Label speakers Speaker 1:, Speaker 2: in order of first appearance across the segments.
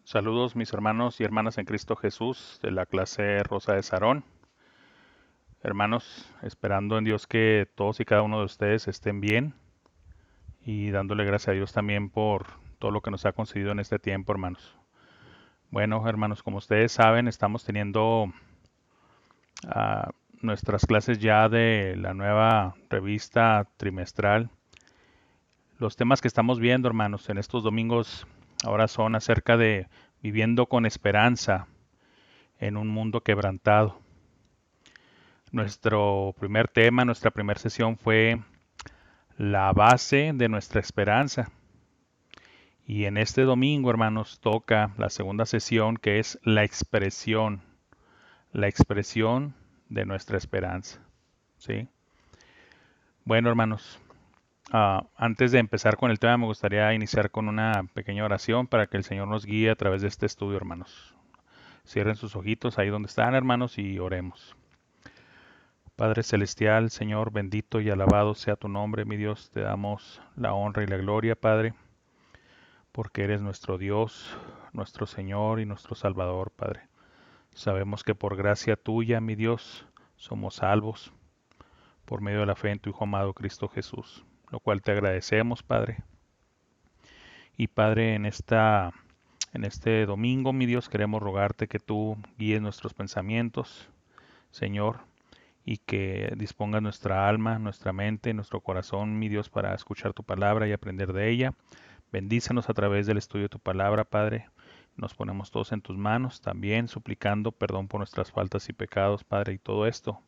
Speaker 1: Saludos mis hermanos y hermanas en Cristo Jesús de la clase Rosa de Sarón. Hermanos, esperando en Dios que todos y cada uno de ustedes estén bien y dándole gracias a Dios también por todo lo que nos ha concedido en este tiempo, hermanos. Bueno, hermanos, como ustedes saben, estamos teniendo ah, nuestras clases ya de la nueva revista trimestral. Los temas que estamos viendo, hermanos, en estos domingos ahora son acerca de viviendo con esperanza en un mundo quebrantado. Nuestro primer tema, nuestra primera sesión fue la base de nuestra esperanza. Y en este domingo, hermanos, toca la segunda sesión que es la expresión de nuestra esperanza. ¿Sí? Bueno, hermanos, antes de empezar con el tema, me gustaría iniciar con una pequeña oración para que el Señor nos guíe a través de este estudio, hermanos. Cierren sus ojitos ahí donde están, hermanos, y oremos. Padre Celestial, Señor, bendito y alabado sea tu nombre, mi Dios. Te damos la honra y la gloria, Padre, porque eres nuestro Dios, nuestro Señor y nuestro Salvador, Padre. Sabemos que por gracia tuya, mi Dios, somos salvos por medio de la fe en tu Hijo amado Cristo Jesús, lo cual te agradecemos, Padre. Y Padre, en este domingo, mi Dios, queremos rogarte que tú guíes nuestros pensamientos, Señor, y que disponga nuestra alma, nuestra mente, nuestro corazón, mi Dios, para escuchar tu palabra y aprender de ella. Bendícenos a través del estudio de tu palabra, Padre. Nos ponemos todos en tus manos, también suplicando perdón por nuestras faltas y pecados, Padre, y todo esto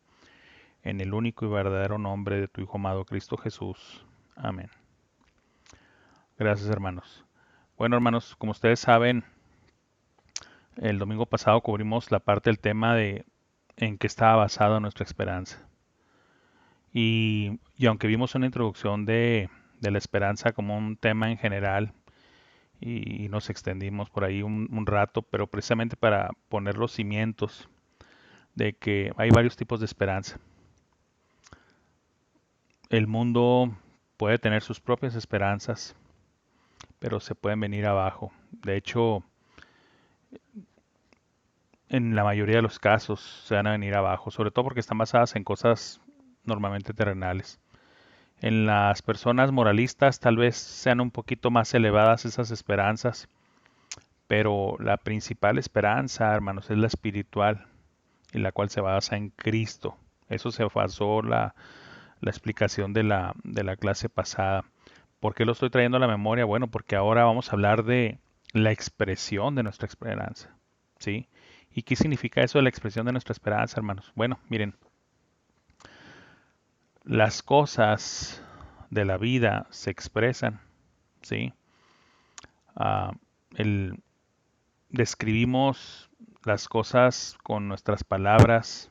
Speaker 1: en el único y verdadero nombre de tu Hijo amado Cristo Jesús. Amén. Gracias, hermanos. Bueno, hermanos, como ustedes saben, el domingo pasado cubrimos la parte del tema de en qué estaba basada nuestra esperanza. Y aunque vimos una introducción de la esperanza como un tema en general y nos extendimos por ahí un rato, pero precisamente para poner los cimientos de que hay varios tipos de esperanza. El mundo puede tener sus propias esperanzas, pero se pueden venir abajo. De hecho, en la mayoría de los casos se van a venir abajo, sobre todo porque están basadas en cosas normalmente terrenales. En las personas moralistas tal vez sean un poquito más elevadas esas esperanzas, pero la principal esperanza, hermanos, es la espiritual, y la cual se basa en Cristo. Eso se basó la explicación de la clase pasada. ¿Por qué lo estoy trayendo a la memoria? Bueno, porque ahora vamos a hablar de la expresión de nuestra esperanza. ¿Sí? ¿Y qué significa eso de la expresión de nuestra esperanza, hermanos? Bueno, miren, las cosas de la vida se expresan, ¿sí? Ah, el, describimos las cosas con nuestras palabras,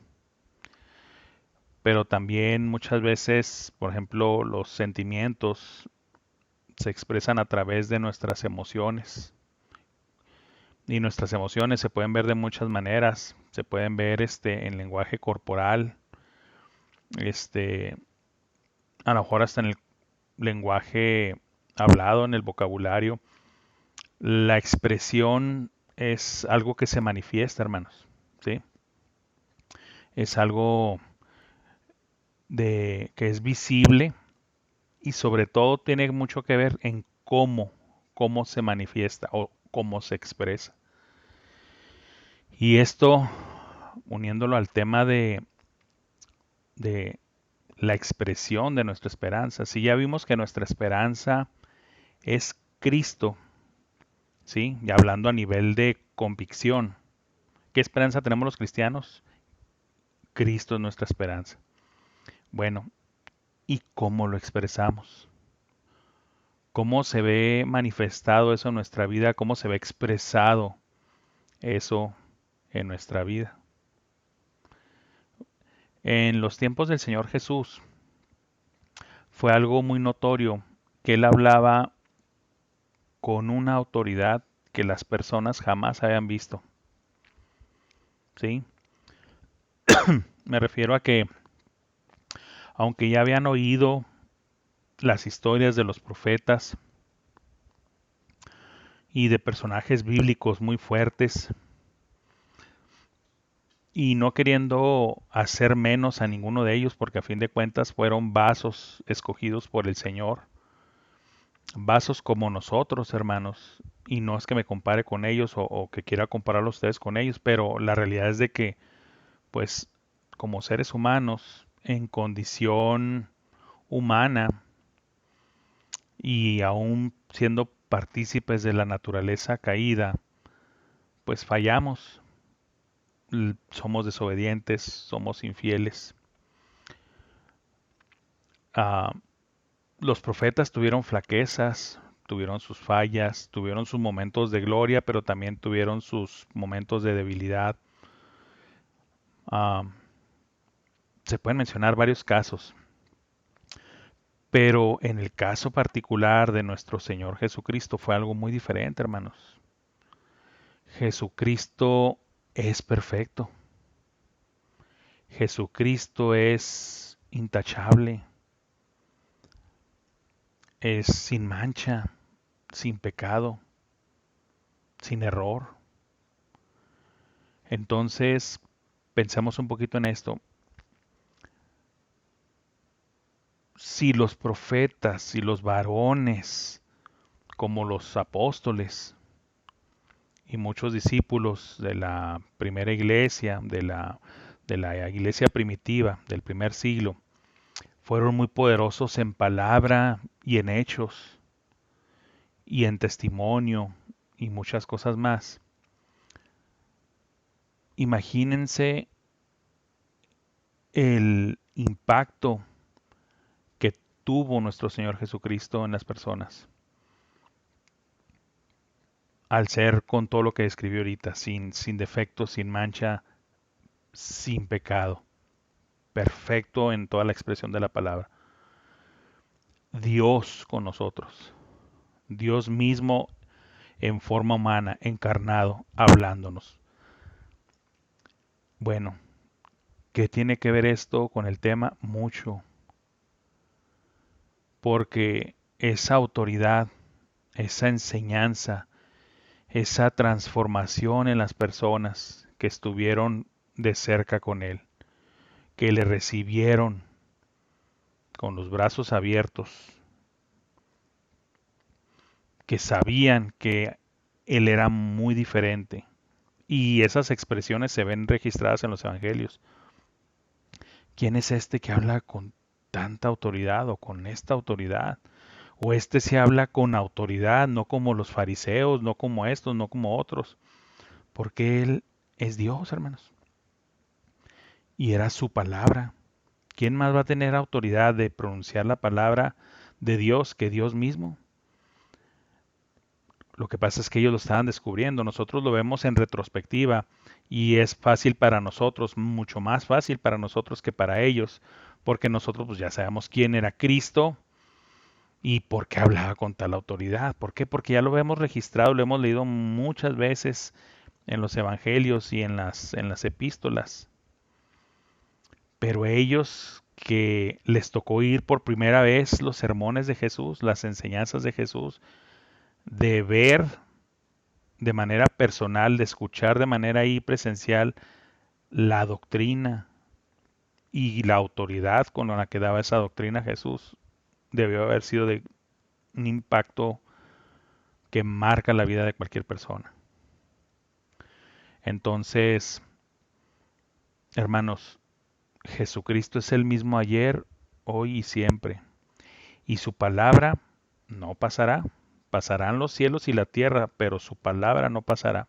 Speaker 1: pero también muchas veces, por ejemplo, los sentimientos se expresan a través de nuestras emociones. Y nuestras emociones se pueden ver de muchas maneras. Se pueden ver en lenguaje corporal, este, a lo mejor hasta en el lenguaje hablado, en el vocabulario. La expresión es algo que se manifiesta, hermanos, ¿sí? Es algo que es visible y sobre todo tiene mucho que ver en cómo se manifiesta o cómo se expresa. Y esto, uniéndolo al tema de la expresión de nuestra esperanza, si ya vimos que nuestra esperanza es Cristo, ¿sí? Y hablando a nivel de convicción, ¿qué esperanza tenemos los cristianos? Cristo es nuestra esperanza. Bueno, ¿y cómo lo expresamos? ¿Cómo se ve manifestado eso en nuestra vida? ¿Cómo se ve expresado eso en nuestra vida? En los tiempos del Señor Jesús fue algo muy notorio que Él hablaba con una autoridad que las personas jamás habían visto. ¿Sí? Me refiero a que, aunque ya habían oído las historias de los profetas, y de personajes bíblicos muy fuertes, y no queriendo hacer menos a ninguno de ellos, porque a fin de cuentas fueron vasos escogidos por el Señor, vasos como nosotros, hermanos, y no es que me compare con ellos o que quiera compararlos a ustedes con ellos, pero la realidad es de que, pues, como seres humanos, en condición humana y aún siendo partícipes de la naturaleza caída, pues fallamos, somos desobedientes, somos infieles. Ah, los profetas tuvieron flaquezas, tuvieron sus fallas, tuvieron sus momentos de gloria, pero también tuvieron sus momentos de debilidad. Ah, se pueden mencionar varios casos, pero en el caso particular de nuestro Señor Jesucristo fue algo muy diferente, hermanos. Jesucristo es perfecto. Jesucristo es intachable, es sin mancha, sin pecado, sin error. Entonces, pensemos un poquito en esto. Si los profetas y los varones, como los apóstoles y muchos discípulos de la primera iglesia, de la iglesia primitiva del primer siglo, fueron muy poderosos en palabra y en hechos y en testimonio y muchas cosas más, imagínense el impacto que tuvo nuestro Señor Jesucristo en las personas al ser con todo lo que describió ahorita, sin defectos, sin mancha, sin pecado, perfecto en toda la expresión de la palabra. Dios con nosotros, Dios mismo en forma humana, encarnado, hablándonos. Bueno, ¿qué tiene que ver esto con el tema? Mucho, porque esa autoridad, esa enseñanza, esa transformación en las personas que estuvieron de cerca con Él, que le recibieron con los brazos abiertos, que sabían que Él era muy diferente. Y esas expresiones se ven registradas en los evangelios. ¿Quién es este que habla con tanta autoridad o con esta autoridad? O este se habla con autoridad, no como los fariseos, no como estos, no como otros. Porque Él es Dios, hermanos. Y era su palabra. ¿Quién más va a tener autoridad de pronunciar la palabra de Dios que Dios mismo? Lo que pasa es que ellos lo estaban descubriendo. Nosotros lo vemos en retrospectiva y es fácil para nosotros, mucho más fácil para nosotros que para ellos, porque nosotros pues ya sabemos quién era Cristo y por qué hablaba con tal autoridad. ¿Por qué? Porque ya lo hemos registrado, lo hemos leído muchas veces en los evangelios y en las epístolas. Pero ellos que les tocó ir por primera vez los sermones de Jesús, las enseñanzas de Jesús, de ver de manera personal, de escuchar de manera ahí presencial la doctrina y la autoridad con la que daba esa doctrina Jesús, debió haber sido de un impacto que marca la vida de cualquier persona. Entonces, hermanos, Jesucristo es el mismo ayer, hoy y siempre. Y su palabra no pasará. Pasarán los cielos y la tierra, pero su palabra no pasará.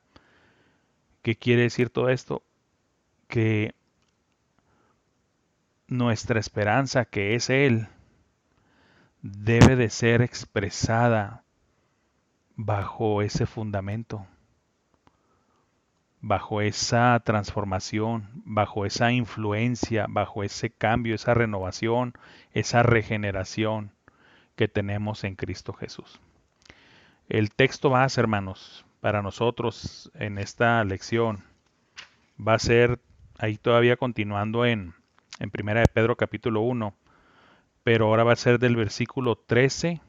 Speaker 1: ¿Qué quiere decir todo esto? Que nuestra esperanza, que es Él, debe de ser expresada bajo ese fundamento, bajo esa transformación, bajo esa influencia, bajo ese cambio, esa renovación, esa regeneración que tenemos en Cristo Jesús. El texto base, hermanos, para nosotros en esta lección va a ser, ahí todavía continuando en Primera de Pedro capítulo 1, pero ahora va a ser del versículo 13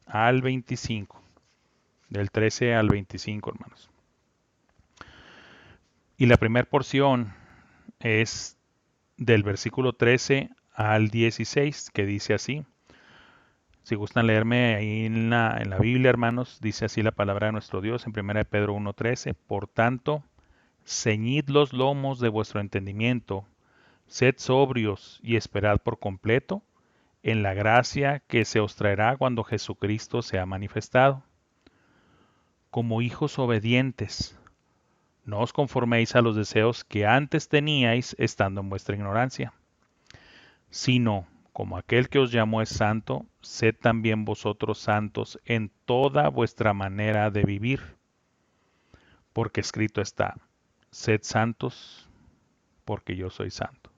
Speaker 1: al 25. del 13 al 25, hermanos. Y la primera porción es del versículo 13 al 16, que dice así. Si gustan leerme ahí en la Biblia, hermanos, dice así la palabra de nuestro Dios en 1 Pedro 1:13. Por tanto, ceñid los lomos de vuestro entendimiento, sed sobrios y esperad por completo en la gracia que se os traerá cuando Jesucristo sea manifestado. Como hijos obedientes, no os conforméis a los deseos que antes teníais estando en vuestra ignorancia, sino como aquel que os llamó es santo, sed también vosotros santos en toda vuestra manera de vivir, porque escrito está, sed santos porque yo soy santo.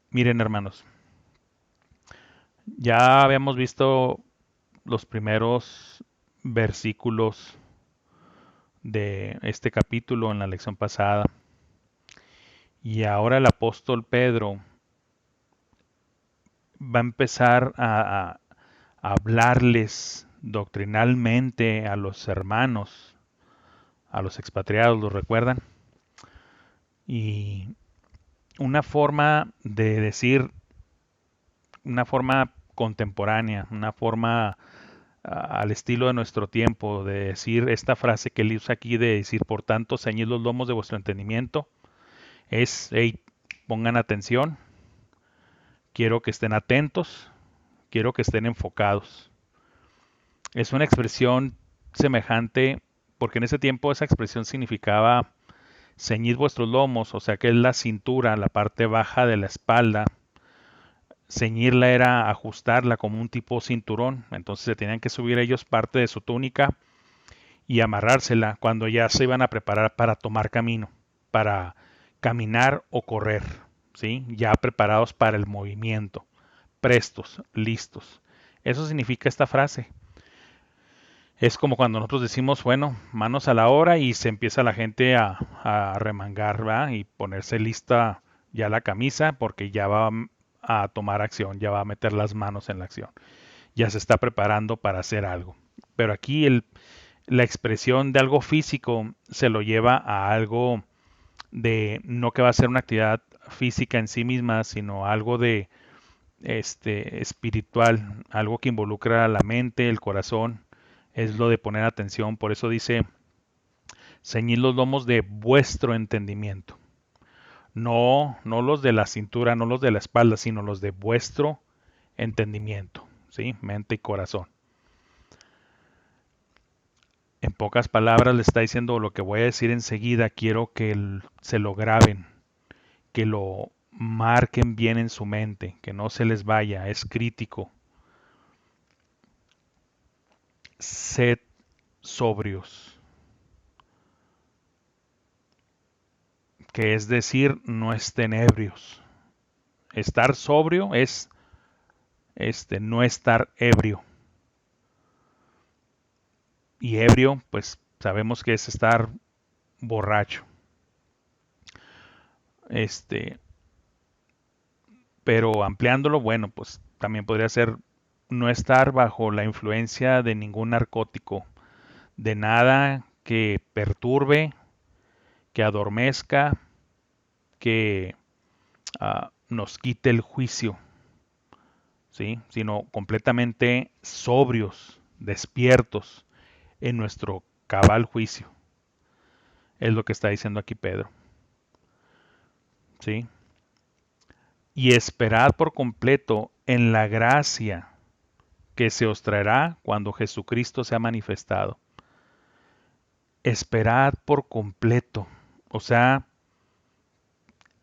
Speaker 1: Miren, hermanos, ya habíamos visto los primeros versículos de este capítulo en la lección pasada, y ahora el apóstol Pedro va a empezar a hablarles doctrinalmente a los hermanos, a los expatriados, ¿lo recuerdan? Y una forma de decir, una forma contemporánea, una forma al estilo de nuestro tiempo, de decir esta frase que él usa aquí de decir, por tanto, ceñid los lomos de vuestro entendimiento, es, hey, pongan atención, quiero que estén atentos, quiero que estén enfocados. Es una expresión semejante, porque en ese tiempo esa expresión significaba ceñid vuestros lomos, o sea que es la cintura, la parte baja de la espalda. Ceñirla era ajustarla como un tipo cinturón, entonces se tenían que subir ellos parte de su túnica y amarrársela cuando ya se iban a preparar para tomar camino, para caminar o correr, ¿sí? Ya preparados para el movimiento, prestos, listos. Eso significa esta frase. Es como cuando nosotros decimos, bueno, manos a la obra y se empieza la gente a remangar, ¿verdad? Y ponerse lista ya la camisa porque ya va a tomar acción, ya va a meter las manos en la acción, ya se está preparando para hacer algo. Pero aquí la expresión de algo físico se lo lleva a algo de, no que va a ser una actividad física en sí misma, sino algo de espiritual, algo que involucra la mente, el corazón, es lo de poner atención. Por eso dice, ceñid los lomos de vuestro entendimiento. No, no los de la cintura, no los de la espalda, sino los de vuestro entendimiento, ¿sí? Mente y corazón. En pocas palabras le está diciendo lo que voy a decir enseguida, quiero que se lo graben, que lo marquen bien en su mente, que no se les vaya, es crítico. Sed sobrios, que es decir, no estén ebrios. Estar sobrio es no estar ebrio. Y ebrio, pues sabemos que es estar borracho. Este, pero ampliándolo, bueno, pues también podría ser no estar bajo la influencia de ningún narcótico, de nada que perturbe, que adormezca, que nos quite el juicio, ¿sí? Sino completamente sobrios, despiertos en nuestro cabal juicio. Es lo que está diciendo aquí Pedro, ¿sí? Y esperad por completo en la gracia que se os traerá cuando Jesucristo sea manifestado. Esperad por completo, o sea,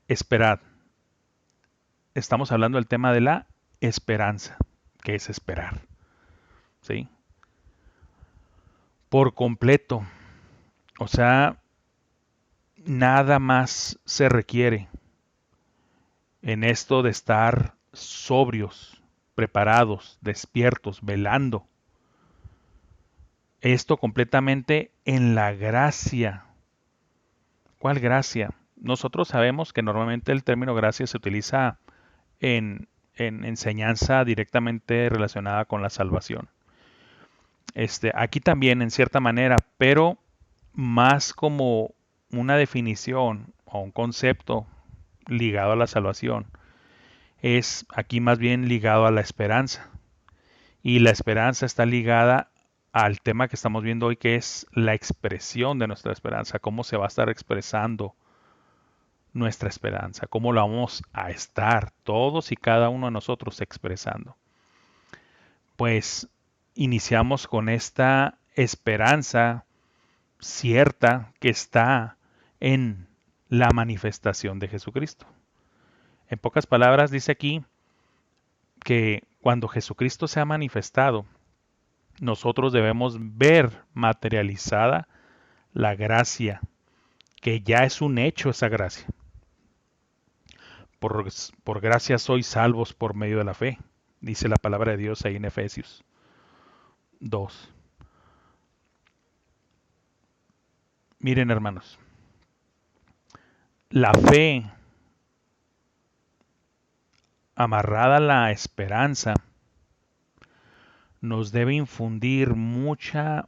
Speaker 1: esperad. Estamos hablando del tema de la esperanza, que es esperar, ¿sí? Por completo, o sea, nada más se requiere en esto de estar sobrios, preparados, despiertos, velando. Esto completamente en la gracia. ¿Cuál gracia? Nosotros sabemos que normalmente el término gracia se utiliza en enseñanza directamente relacionada con la salvación. Aquí también en cierta manera, pero más como una definición o un concepto ligado a la salvación. Es aquí más bien ligado a la esperanza. Y la esperanza está ligada al tema que estamos viendo hoy, que es la expresión de nuestra esperanza, cómo se va a estar expresando nuestra esperanza, cómo la vamos a estar todos y cada uno de nosotros expresando. Pues iniciamos con esta esperanza cierta que está en la manifestación de Jesucristo. En pocas palabras dice aquí que cuando Jesucristo se ha manifestado, nosotros debemos ver materializada la gracia, que ya es un hecho esa gracia. Por, por gracia sois salvos por medio de la fe, dice la palabra de Dios ahí en Efesios 2. Miren, hermanos, la fe amarrada a la esperanza nos debe infundir mucha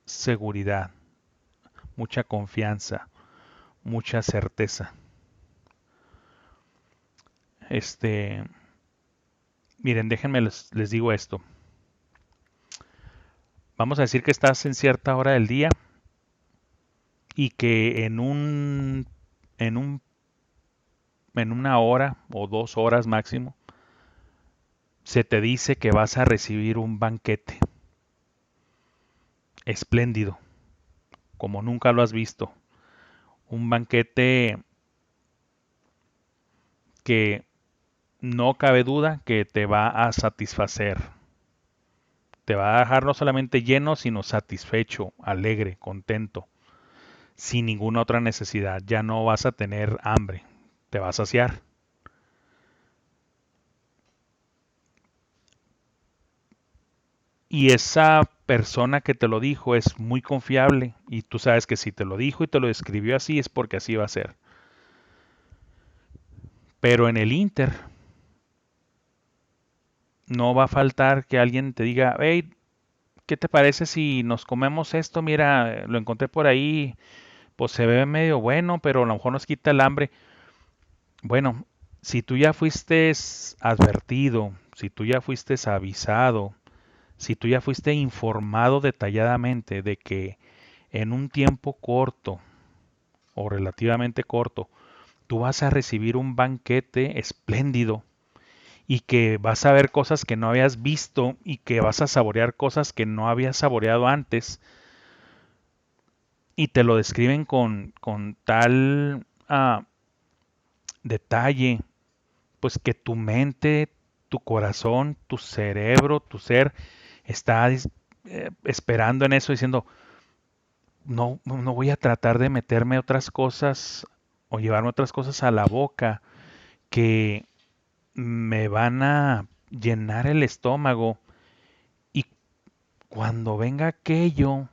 Speaker 1: seguridad, mucha confianza, mucha certeza. Miren, déjenme les digo esto. Vamos a decir que estás en cierta hora del día y que en una hora o 2 horas máximo se te dice que vas a recibir un banquete espléndido, como nunca lo has visto. Un banquete que no cabe duda que te va a satisfacer. Te va a dejar no solamente lleno, sino satisfecho, alegre, contento, sin ninguna otra necesidad. Ya no vas a tener hambre, te vas a saciar. Y esa persona que te lo dijo es muy confiable y tú sabes que si te lo dijo y te lo describió así es porque así va a ser. Pero en el Inter no va a faltar que alguien te diga, hey, ¿qué te parece si nos comemos esto? Mira, lo encontré por ahí, pues se ve medio bueno, pero a lo mejor nos quita el hambre. Bueno, si tú ya fuiste advertido, si tú ya fuiste avisado, si tú ya fuiste informado detalladamente de que en un tiempo corto o relativamente corto, tú vas a recibir un banquete espléndido y que vas a ver cosas que no habías visto y que vas a saborear cosas que no habías saboreado antes y te lo describen con tal detalle, pues que tu mente, tu corazón, tu cerebro, tu ser está esperando en eso diciendo, no voy a tratar de meterme otras cosas o llevarme otras cosas a la boca que me van a llenar el estómago y cuando venga aquello,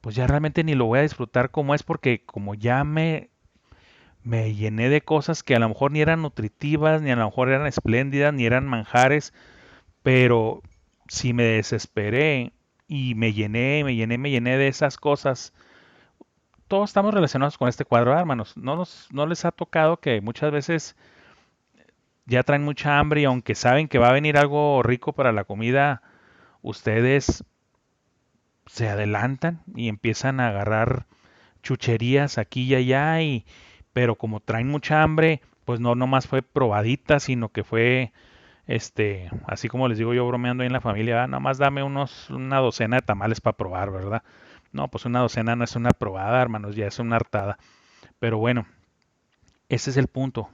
Speaker 1: pues ya realmente ni lo voy a disfrutar como es porque como ya me llené de cosas que a lo mejor ni eran nutritivas, ni a lo mejor eran espléndidas, ni eran manjares, pero si me desesperé y me llené de esas cosas, todos estamos relacionados con este cuadro, hermanos. No les ha tocado que muchas veces ya traen mucha hambre y aunque saben que va a venir algo rico para la comida, ustedes se adelantan y empiezan a agarrar chucherías aquí y allá pero como traen mucha hambre, pues no nomás fue probadita, sino que fue así como les digo yo bromeando ahí en la familia, nada más dame una docena de tamales para probar, ¿verdad? No, pues una docena no es una probada, hermanos, ya es una hartada. Pero bueno, ese es el punto,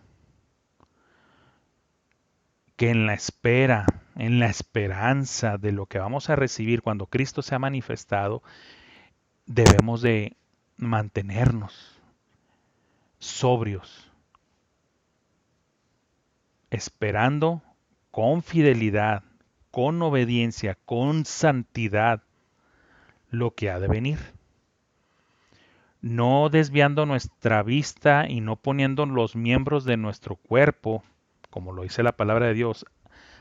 Speaker 1: que en la espera, en la esperanza de lo que vamos a recibir cuando Cristo se ha manifestado, debemos de mantenernos sobrios, esperando con fidelidad, con obediencia, con santidad lo que ha de venir. No desviando nuestra vista y no poniendo los miembros de nuestro cuerpo, como lo dice la palabra de Dios,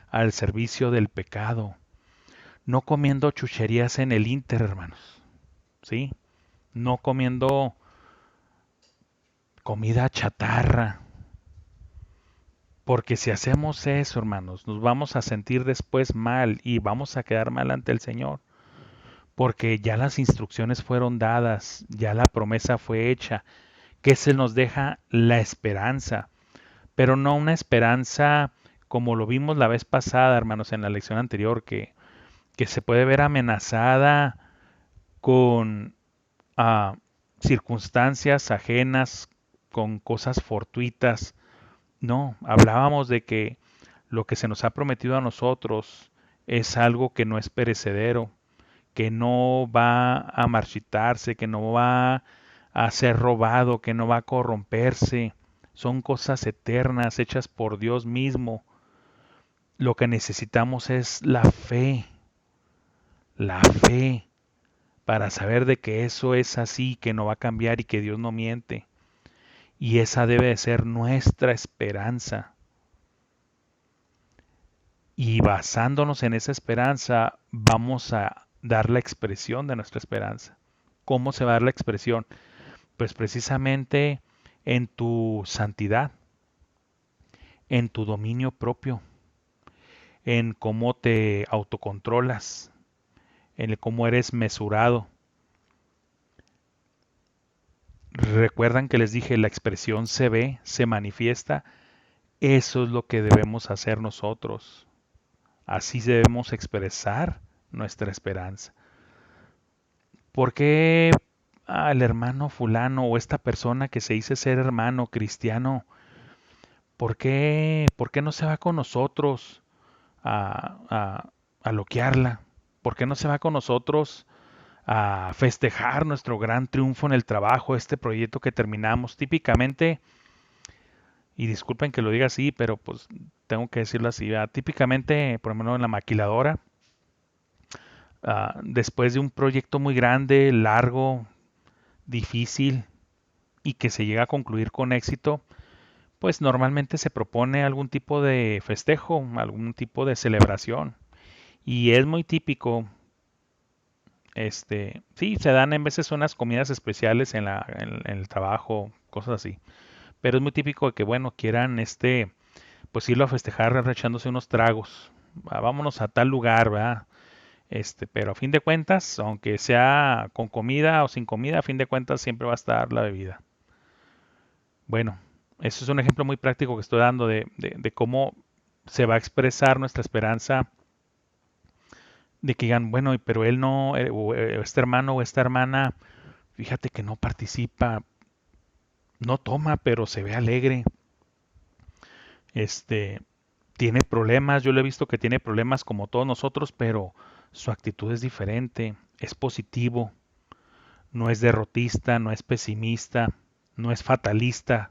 Speaker 1: al servicio del pecado, no comiendo chucherías en el Inter, hermanos, ¿sí? No comiendo comida chatarra, porque si hacemos eso, hermanos, nos vamos a sentir después mal y vamos a quedar mal ante el Señor, porque ya las instrucciones fueron dadas, ya la promesa fue hecha, que se nos deja la esperanza, pero no una esperanza como lo vimos la vez pasada, hermanos, en la lección anterior, que se puede ver amenazada con ah, circunstancias ajenas, con cosas fortuitas. No, hablábamos de que lo que se nos ha prometido a nosotros es algo que no es perecedero, que no va a marchitarse, que no va a ser robado, que no va a corromperse. Son cosas eternas hechas por Dios mismo. Lo que necesitamos es la fe para saber de que eso es así, que no va a cambiar y que Dios no miente. Y esa debe de ser nuestra esperanza. Y basándonos en esa esperanza, vamos a dar la expresión de nuestra esperanza. ¿Cómo se va a dar la expresión? Pues precisamente en tu santidad, en tu dominio propio, en cómo te autocontrolas, en el cómo eres mesurado. Recuerdan que les dije, la expresión se ve, se manifiesta. Eso es lo que debemos hacer nosotros. Así debemos expresar nuestra esperanza. ¿Por qué al hermano fulano o esta persona que se dice ser hermano cristiano, por qué no se va con nosotros a loquearla? ¿Por qué no se va con nosotros a festejar nuestro gran triunfo en el trabajo, este proyecto que terminamos? Típicamente, y disculpen que lo diga así, pero pues tengo que decirlo así, ¿verdad? Típicamente, por ejemplo, en la maquiladora, después de un proyecto muy grande, largo, difícil y que se llega a concluir con éxito, pues normalmente se propone algún tipo de festejo, algún tipo de celebración. Y es muy típico, sí, se dan en veces unas comidas especiales en el trabajo, cosas así. Pero es muy típico de que, bueno, quieran, pues irlo a festejar echándose unos tragos. Vámonos a tal lugar, ¿verdad? Pero a fin de cuentas, aunque sea con comida o sin comida, a fin de cuentas siempre va a estar la bebida. Bueno, eso es un ejemplo muy práctico que estoy dando de cómo se va a expresar nuestra esperanza de que digan, bueno, pero él no, o este hermano o esta hermana, fíjate que no participa, no toma, pero se ve alegre, este, tiene problemas, yo le he visto que tiene problemas como todos nosotros, pero su actitud es diferente, es positivo, no es derrotista, no es pesimista, no es fatalista,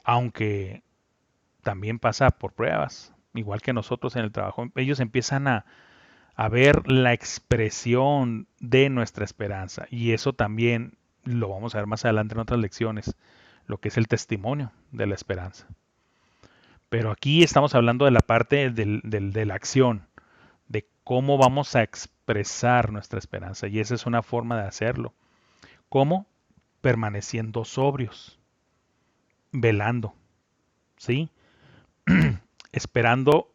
Speaker 1: aunque también pasa por pruebas, igual que nosotros en el trabajo. Ellos empiezan a ver la expresión de nuestra esperanza y eso también lo vamos a ver más adelante en otras lecciones, lo que es el testimonio de la esperanza. Pero aquí estamos hablando de la parte de la acción, de cómo vamos a expresar nuestra esperanza y esa es una forma de hacerlo. ¿Cómo? Permaneciendo sobrios, velando, ¿sí? Esperando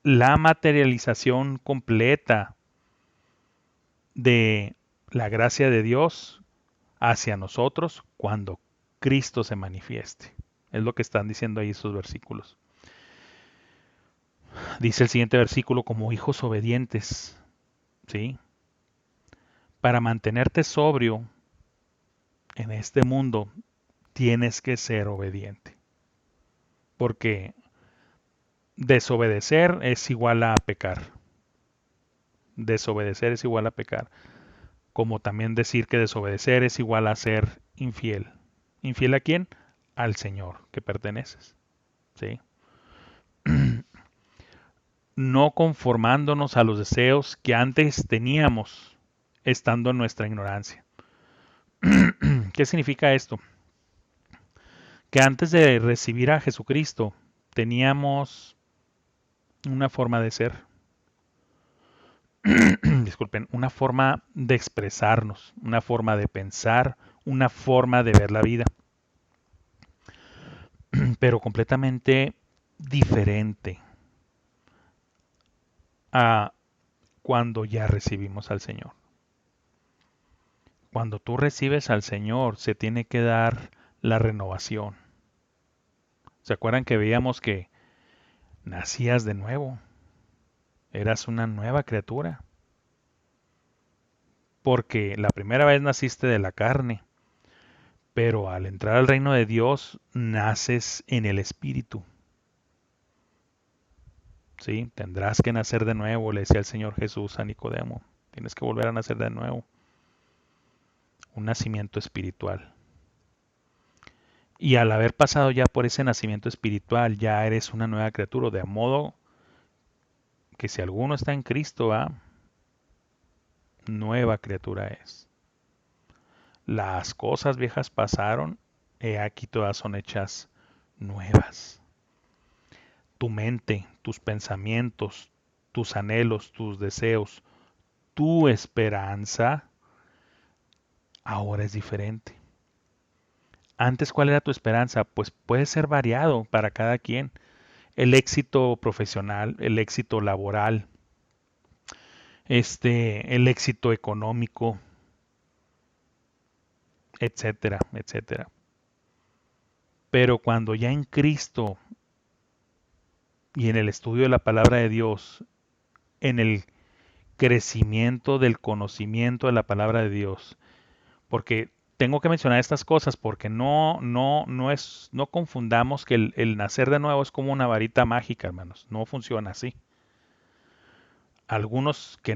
Speaker 1: la materialización completa de la gracia de Dios hacia nosotros cuando Cristo se manifieste. Es lo que están diciendo ahí esos versículos. Dice el siguiente versículo, como hijos obedientes, ¿sí? Para mantenerte sobrio en este mundo, tienes que ser obediente. Porque desobedecer es igual a pecar. Desobedecer es igual a pecar. Como también decir que desobedecer es igual a ser infiel. ¿Infiel a quién? Al Señor que perteneces. ¿Sí? No conformándonos a los deseos que antes teníamos estando en nuestra ignorancia. ¿Qué significa esto? Que antes de recibir a Jesucristo teníamos una forma de ser, disculpen, una forma de expresarnos, una forma de pensar, una forma de ver la vida, pero completamente diferente a cuando ya recibimos al Señor. Cuando tú recibes al Señor, se tiene que dar la renovación. ¿Se acuerdan que veíamos que nacías de nuevo? Eras una nueva criatura. Porque la primera vez naciste de la carne, pero al entrar al reino de Dios, naces en el Espíritu. ¿Sí? Tendrás que nacer de nuevo, le decía el Señor Jesús a Nicodemo. Tienes que volver a nacer de nuevo. Un nacimiento espiritual. Y al haber pasado ya por ese nacimiento espiritual, ya eres una nueva criatura, de modo que si alguno está en Cristo, nueva criatura es. Las cosas viejas pasaron, he aquí todas son hechas nuevas. Tu mente, tus pensamientos, tus anhelos, tus deseos, tu esperanza, ahora es diferente. Antes, ¿cuál era tu esperanza? Pues puede ser variado para cada quien. El éxito profesional, el éxito laboral, el éxito económico, etcétera, etcétera. Pero cuando ya en Cristo y en el estudio de la palabra de Dios, en el crecimiento del conocimiento de la palabra de Dios, porque tengo que mencionar estas cosas porque no confundamos que el nacer de nuevo es como una varita mágica, hermanos. No funciona así. Algunos que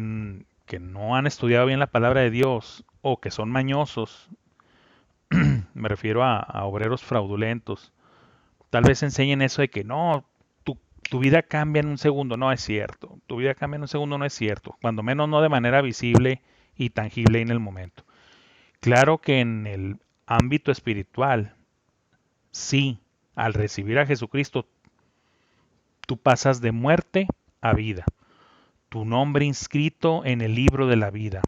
Speaker 1: no han estudiado bien la palabra de Dios o que son mañosos, me refiero a obreros fraudulentos, tal vez enseñen eso de que no, tu vida cambia en un segundo. No es cierto. Tu vida cambia en un segundo, no es cierto. Cuando menos no de manera visible y tangible en el momento. Claro que en el ámbito espiritual, sí, al recibir a Jesucristo, tú pasas de muerte a vida. Tu nombre inscrito en el libro de la vida.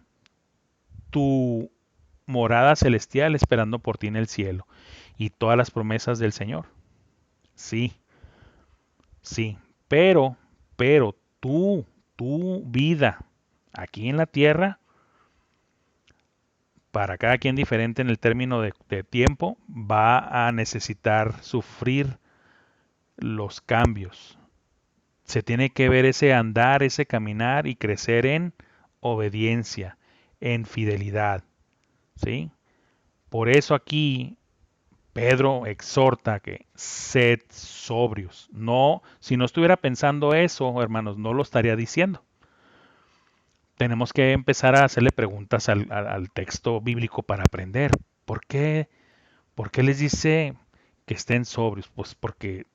Speaker 1: Tu morada celestial esperando por ti en el cielo. Y todas las promesas del Señor. Sí, sí. Pero, tu vida aquí en la tierra, para cada quien diferente en el término de tiempo, va a necesitar sufrir los cambios. Se tiene que ver ese andar, ese caminar y crecer en obediencia, en fidelidad, ¿sí? Por eso aquí Pedro exhorta que sed sobrios. No, si no estuviera pensando eso, hermanos, no lo estaría diciendo. Tenemos que empezar a hacerle preguntas al texto bíblico para aprender. ¿Por qué? ¿Por qué les dice que estén sobrios? Pues porque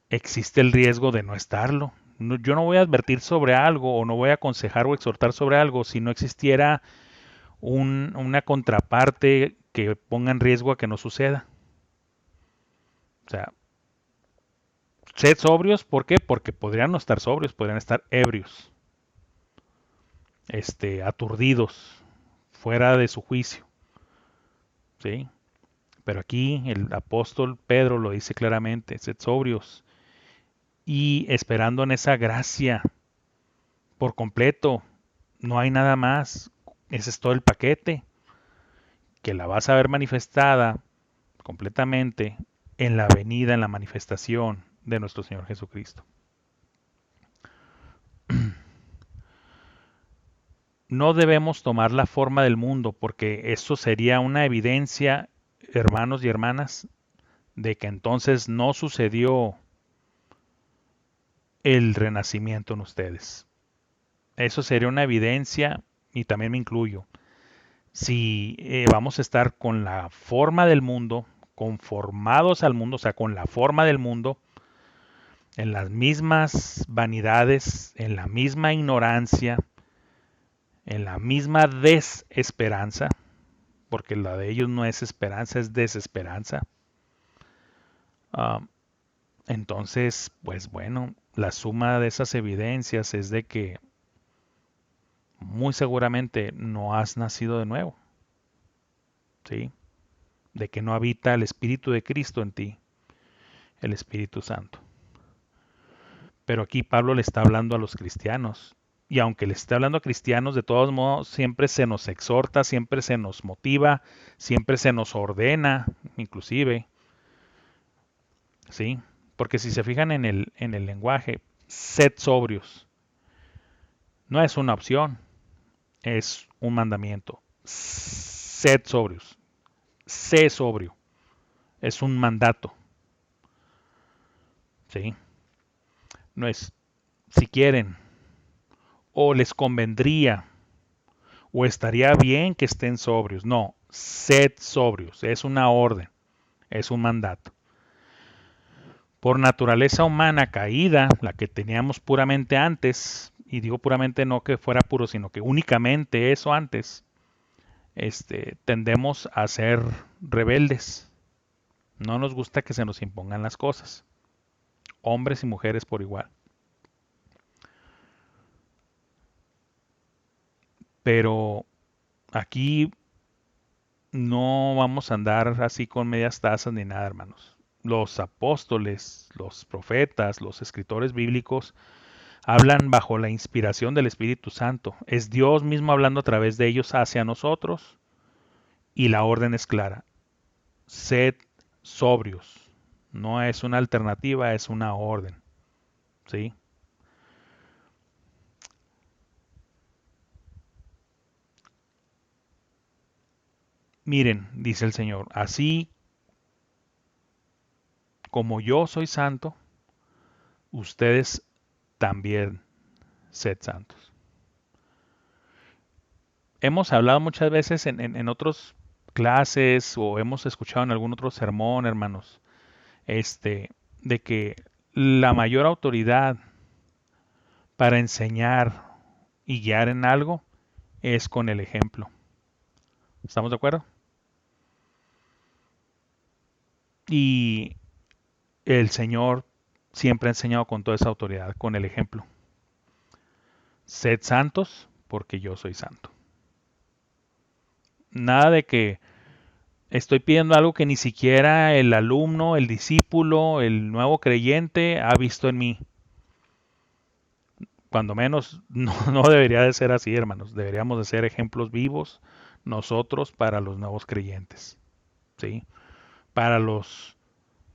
Speaker 1: existe el riesgo de no estarlo. Yo no voy a advertir sobre algo o no voy a aconsejar o exhortar sobre algo si no existiera una contraparte que ponga en riesgo a que no suceda. O sea, sed sobrios, ¿por qué? Porque podrían no estar sobrios, podrían estar ebrios, aturdidos, fuera de su juicio, ¿sí? Pero aquí el apóstol Pedro lo dice claramente, sed sobrios y esperando en esa gracia por completo. No hay nada más. Ese es todo el paquete, que la vas a ver manifestada completamente en la venida, en la manifestación de nuestro Señor Jesucristo. No debemos tomar la forma del mundo porque eso sería una evidencia, hermanos y hermanas, de que entonces no sucedió el renacimiento en ustedes. Eso sería una evidencia, y también me incluyo, si vamos a estar con la forma del mundo, conformados al mundo, o sea, con la forma del mundo, en las mismas vanidades, en la misma ignorancia, en la misma desesperanza, porque la de ellos no es esperanza, es desesperanza. Ah, entonces, pues bueno, la suma de esas evidencias es de que muy seguramente no has nacido de nuevo, ¿sí? De que no habita el Espíritu de Cristo en ti, el Espíritu Santo. Pero aquí Pablo le está hablando a los cristianos. Y aunque le esté hablando a cristianos, de todos modos, siempre se nos exhorta, siempre se nos motiva, siempre se nos ordena, inclusive, ¿sí? Porque si se fijan en el lenguaje, sed sobrios, no es una opción, es un mandamiento. Sed sobrios, sé sobrio, es un mandato, ¿sí? No es si quieren, o les convendría, o estaría bien que estén sobrios. No, sed sobrios, es una orden, es un mandato. Por naturaleza humana caída, la que teníamos puramente antes, y digo puramente no que fuera puro, sino que únicamente eso antes, tendemos a ser rebeldes. No nos gusta que se nos impongan las cosas, hombres y mujeres por igual. Pero aquí no vamos a andar así con medias tazas ni nada, hermanos. Los apóstoles, los profetas, los escritores bíblicos hablan bajo la inspiración del Espíritu Santo. Es Dios mismo hablando a través de ellos hacia nosotros y la orden es clara. Sed sobrios. No es una alternativa, es una orden. ¿Sí? Miren, dice el Señor, así como yo soy santo, ustedes también sed santos. Hemos hablado muchas veces en otras clases o hemos escuchado en algún otro sermón, hermanos, de que la mayor autoridad para enseñar y guiar en algo es con el ejemplo. ¿Estamos de acuerdo? Y el Señor siempre ha enseñado con toda esa autoridad, con el ejemplo. Sed santos porque yo soy santo. Nada de que estoy pidiendo algo que ni siquiera el alumno, el discípulo, el nuevo creyente ha visto en mí. Cuando menos no debería de ser así, hermanos. Deberíamos de ser ejemplos vivos nosotros para los nuevos creyentes. ¿Sí? Para los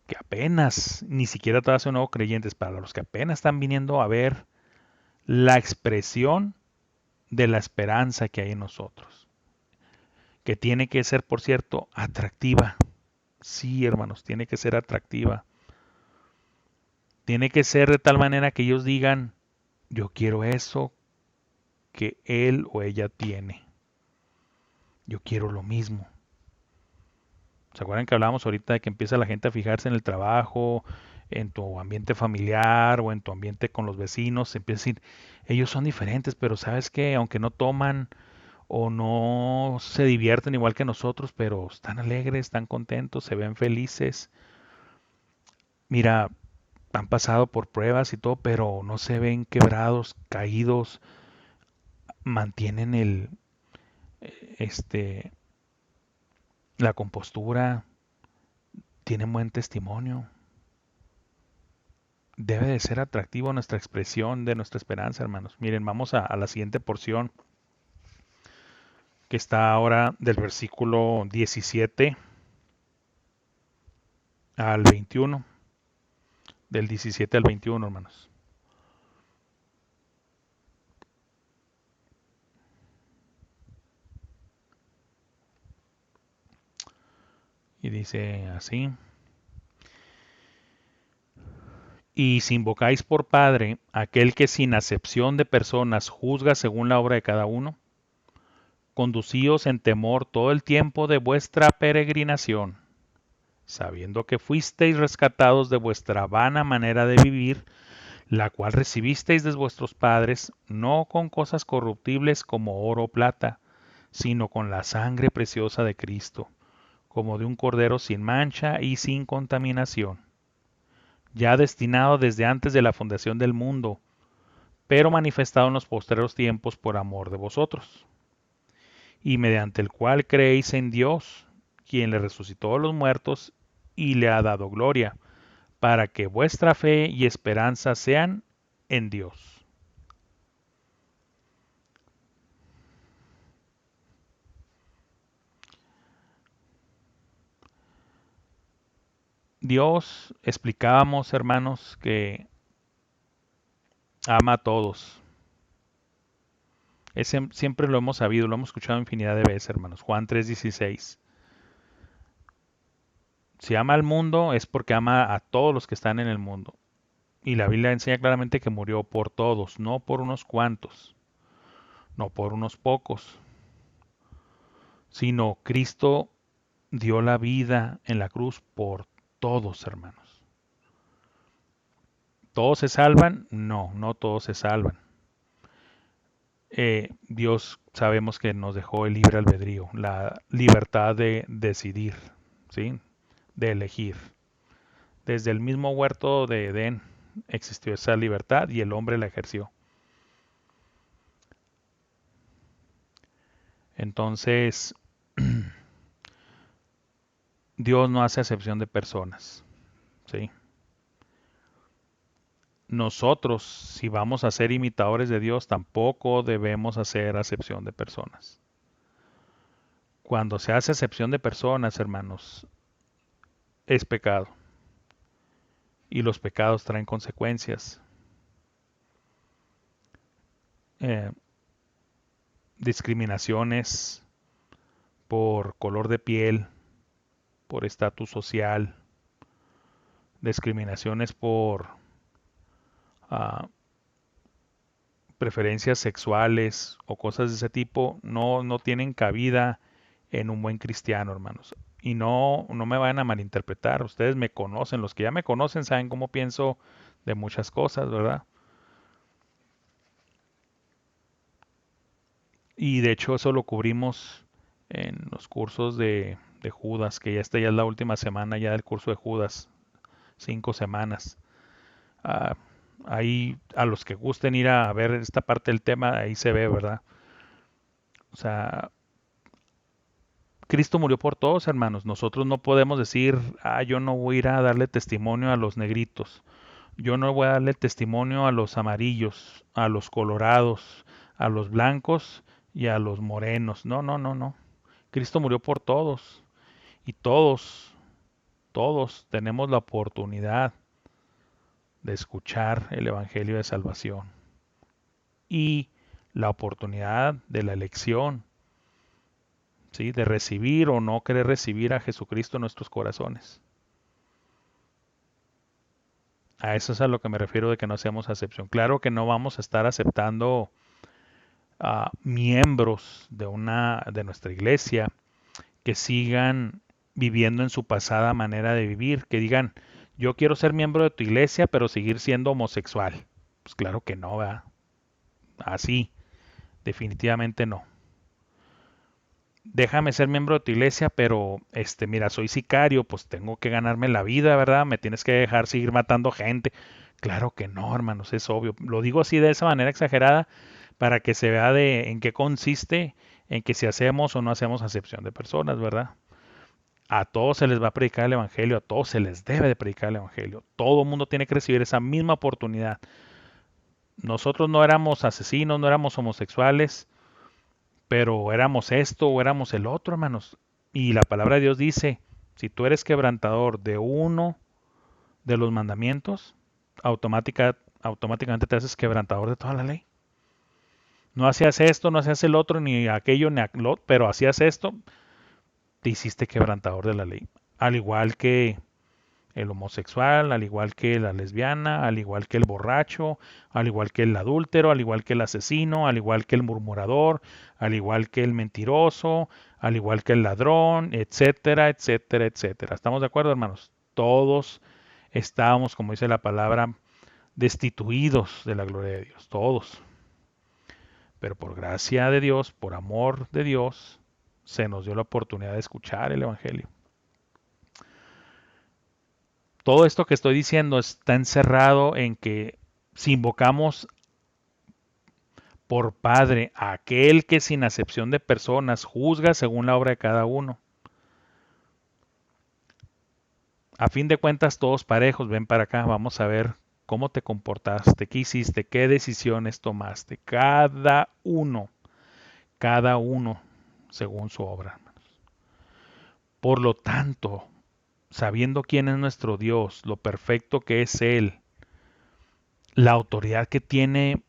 Speaker 1: que apenas, ni siquiera todavía son nuevos creyentes, para los que apenas están viniendo a ver la expresión de la esperanza que hay en nosotros. Que tiene que ser, por cierto, atractiva. Sí, hermanos, tiene que ser atractiva. Tiene que ser de tal manera que ellos digan, yo quiero eso que él o ella tiene. Yo quiero lo mismo. ¿Se acuerdan que hablábamos ahorita de que empieza la gente a fijarse en el trabajo, en tu ambiente familiar o en tu ambiente con los vecinos? Se empieza a decir, ellos son diferentes, pero sabes que aunque no toman o no se divierten igual que nosotros, pero están alegres, están contentos, se ven felices. Mira, han pasado por pruebas y todo, pero no se ven quebrados, caídos, mantienen este, la compostura, tienen buen testimonio. Debe de ser atractivo nuestra expresión de nuestra esperanza, hermanos. Miren, vamos a la siguiente porción que está ahora del versículo 17 al 21. Del 17 al 21, hermanos. Y dice así. Y si invocáis por Padre aquel que sin acepción de personas juzga según la obra de cada uno, conducíos en temor todo el tiempo de vuestra peregrinación, sabiendo que fuisteis rescatados de vuestra vana manera de vivir, la cual recibisteis de vuestros padres, no con cosas corruptibles como oro o plata, sino con la sangre preciosa de Cristo, como de un cordero sin mancha y sin contaminación, ya destinado desde antes de la fundación del mundo, pero manifestado en los postreros tiempos por amor de vosotros, y mediante el cual creéis en Dios, quien le resucitó a los muertos y le ha dado gloria, para que vuestra fe y esperanza sean en Dios. Dios, explicábamos, hermanos, que ama a todos. Siempre lo hemos sabido, lo hemos escuchado infinidad de veces, hermanos. Juan 3:16. Si ama al mundo es porque ama a todos los que están en el mundo. Y la Biblia enseña claramente que murió por todos, no por unos cuantos, no por unos pocos, sino Cristo dio la vida en la cruz por todos, hermanos. ¿Todos se salvan? No, no todos se salvan. Dios sabemos que nos dejó el libre albedrío, la libertad de decidir, ¿sí? De elegir. Desde el mismo huerto de Edén existió esa libertad y el hombre la ejerció. Entonces, Dios no hace acepción de personas, ¿sí? Nosotros, si vamos a ser imitadores de Dios, tampoco debemos hacer acepción de personas. Cuando se hace acepción de personas, hermanos, es pecado. Y los pecados traen consecuencias. Eh, discriminaciones por color de piel, por estatus social, discriminaciones por uh, preferencias sexuales o cosas de ese tipo, no tienen cabida en un buen cristiano, hermanos. Y no me van a malinterpretar, ustedes me conocen, los que ya me conocen saben cómo pienso de muchas cosas, ¿verdad? Y de hecho eso lo cubrimos en los cursos de Judas, que ya esta ya es la última semana ya del curso de Judas, 5 semanas. Ah, ahí a los que gusten ir a ver esta parte del tema, ahí se ve, ¿verdad? O sea, Cristo murió por todos, hermanos. Nosotros no podemos decir, yo no voy a ir a darle testimonio a los negritos. Yo no voy a darle testimonio a los amarillos, a los colorados, a los blancos y a los morenos. No, no, no, no. Cristo murió por todos. Y todos tenemos la oportunidad de escuchar el Evangelio de Salvación. Y la oportunidad de la elección, ¿sí? De recibir o no querer recibir a Jesucristo en nuestros corazones. A eso es a lo que me refiero de que no hacemos acepción. Claro que no vamos a estar aceptando a miembros de nuestra iglesia que sigan viviendo en su pasada manera de vivir, que digan, yo quiero ser miembro de tu iglesia, pero seguir siendo homosexual. Pues claro que no, ¿verdad? Así, definitivamente no. Déjame ser miembro de tu iglesia, pero mira, soy sicario, pues tengo que ganarme la vida, ¿verdad? Me tienes que dejar seguir matando gente. Claro que no, hermanos, es obvio. Lo digo así de esa manera exagerada para que se vea de en qué consiste, en que si hacemos o no hacemos acepción de personas, ¿verdad? A todos se les va a predicar el evangelio, a todos se les debe de predicar el evangelio. Todo el mundo tiene que recibir esa misma oportunidad. Nosotros no éramos asesinos, no éramos homosexuales, pero éramos esto o éramos el otro, hermanos. Y la palabra de Dios dice, si tú eres quebrantador de uno de los mandamientos, automáticamente te haces quebrantador de toda la ley. No hacías esto, no hacías el otro, ni aquello, ni aquello, pero hacías esto, te hiciste quebrantador de la ley. Al igual que el homosexual, al igual que la lesbiana, al igual que el borracho, al igual que el adúltero, al igual que el asesino, al igual que el murmurador, al igual que el mentiroso, al igual que el ladrón, etcétera, etcétera, etcétera. ¿Estamos de acuerdo, hermanos? Todos estábamos, como dice la palabra, destituidos de la gloria de Dios, todos. Pero por gracia de Dios, por amor de Dios, se nos dio la oportunidad de escuchar el Evangelio. Todo esto que estoy diciendo está encerrado en que si invocamos por Padre a aquel que sin acepción de personas juzga según la obra de cada uno. A fin de cuentas, todos parejos, ven para acá, vamos a ver cómo te comportaste, qué hiciste, qué decisiones tomaste. Cada uno según su obra. Por lo tanto, sabiendo quién es nuestro Dios, lo perfecto que es Él, la autoridad que tiene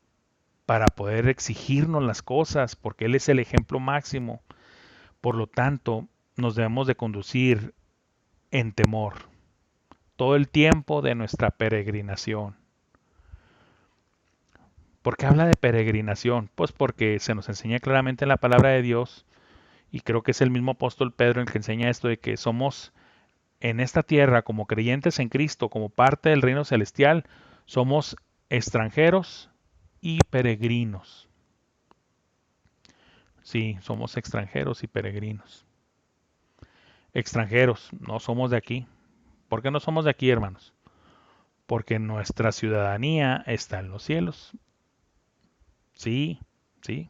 Speaker 1: para poder exigirnos las cosas, porque Él es el ejemplo máximo. Por lo tanto, nos debemos de conducir en temor todo el tiempo de nuestra peregrinación. ¿Por qué habla de peregrinación? Pues porque se nos enseña claramente en la palabra de Dios, y creo que es el mismo apóstol Pedro el que enseña esto, de que somos en esta tierra como creyentes en Cristo, como parte del reino celestial, somos extranjeros y peregrinos. Sí, somos extranjeros y peregrinos. Extranjeros, no somos de aquí. ¿Por qué no somos de aquí, hermanos? Porque nuestra ciudadanía está en los cielos. Sí, sí.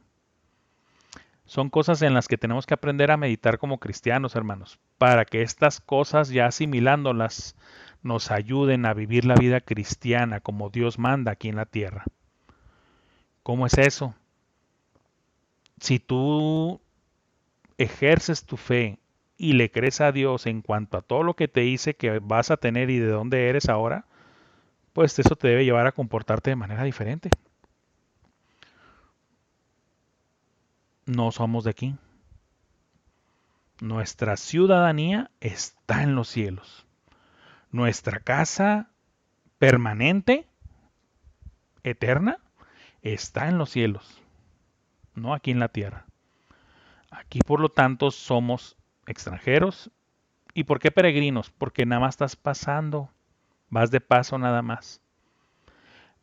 Speaker 1: Son cosas en las que tenemos que aprender a meditar como cristianos, hermanos, para que estas cosas, ya asimilándolas, nos ayuden a vivir la vida cristiana como Dios manda aquí en la tierra. ¿Cómo es eso? Si tú ejerces tu fe y le crees a Dios en cuanto a todo lo que te dice que vas a tener y de dónde eres ahora, pues eso te debe llevar a comportarte de manera diferente. No somos de aquí. Nuestra ciudadanía está en los cielos. Nuestra casa permanente, eterna, está en los cielos, no aquí en la tierra. Aquí, por lo tanto, somos extranjeros. ¿Y por qué peregrinos? Porque nada más estás pasando, vas de paso nada más.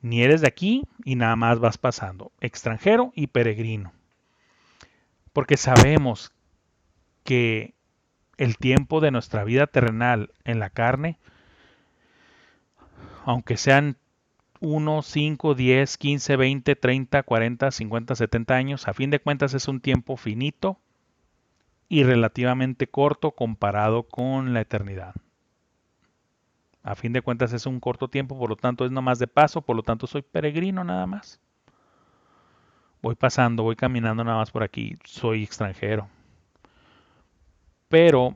Speaker 1: Ni eres de aquí y nada más vas pasando, extranjero y peregrino. Porque sabemos que el tiempo de nuestra vida terrenal en la carne, aunque sean 1, 5, 10, 15, 20, 30, 40, 50, 70 años, a fin de cuentas es un tiempo finito y relativamente corto comparado con la eternidad. A fin de cuentas es un corto tiempo, por lo tanto es nomás de paso, por lo tanto soy peregrino nada más. Voy pasando, voy caminando nada más por aquí, soy extranjero. Pero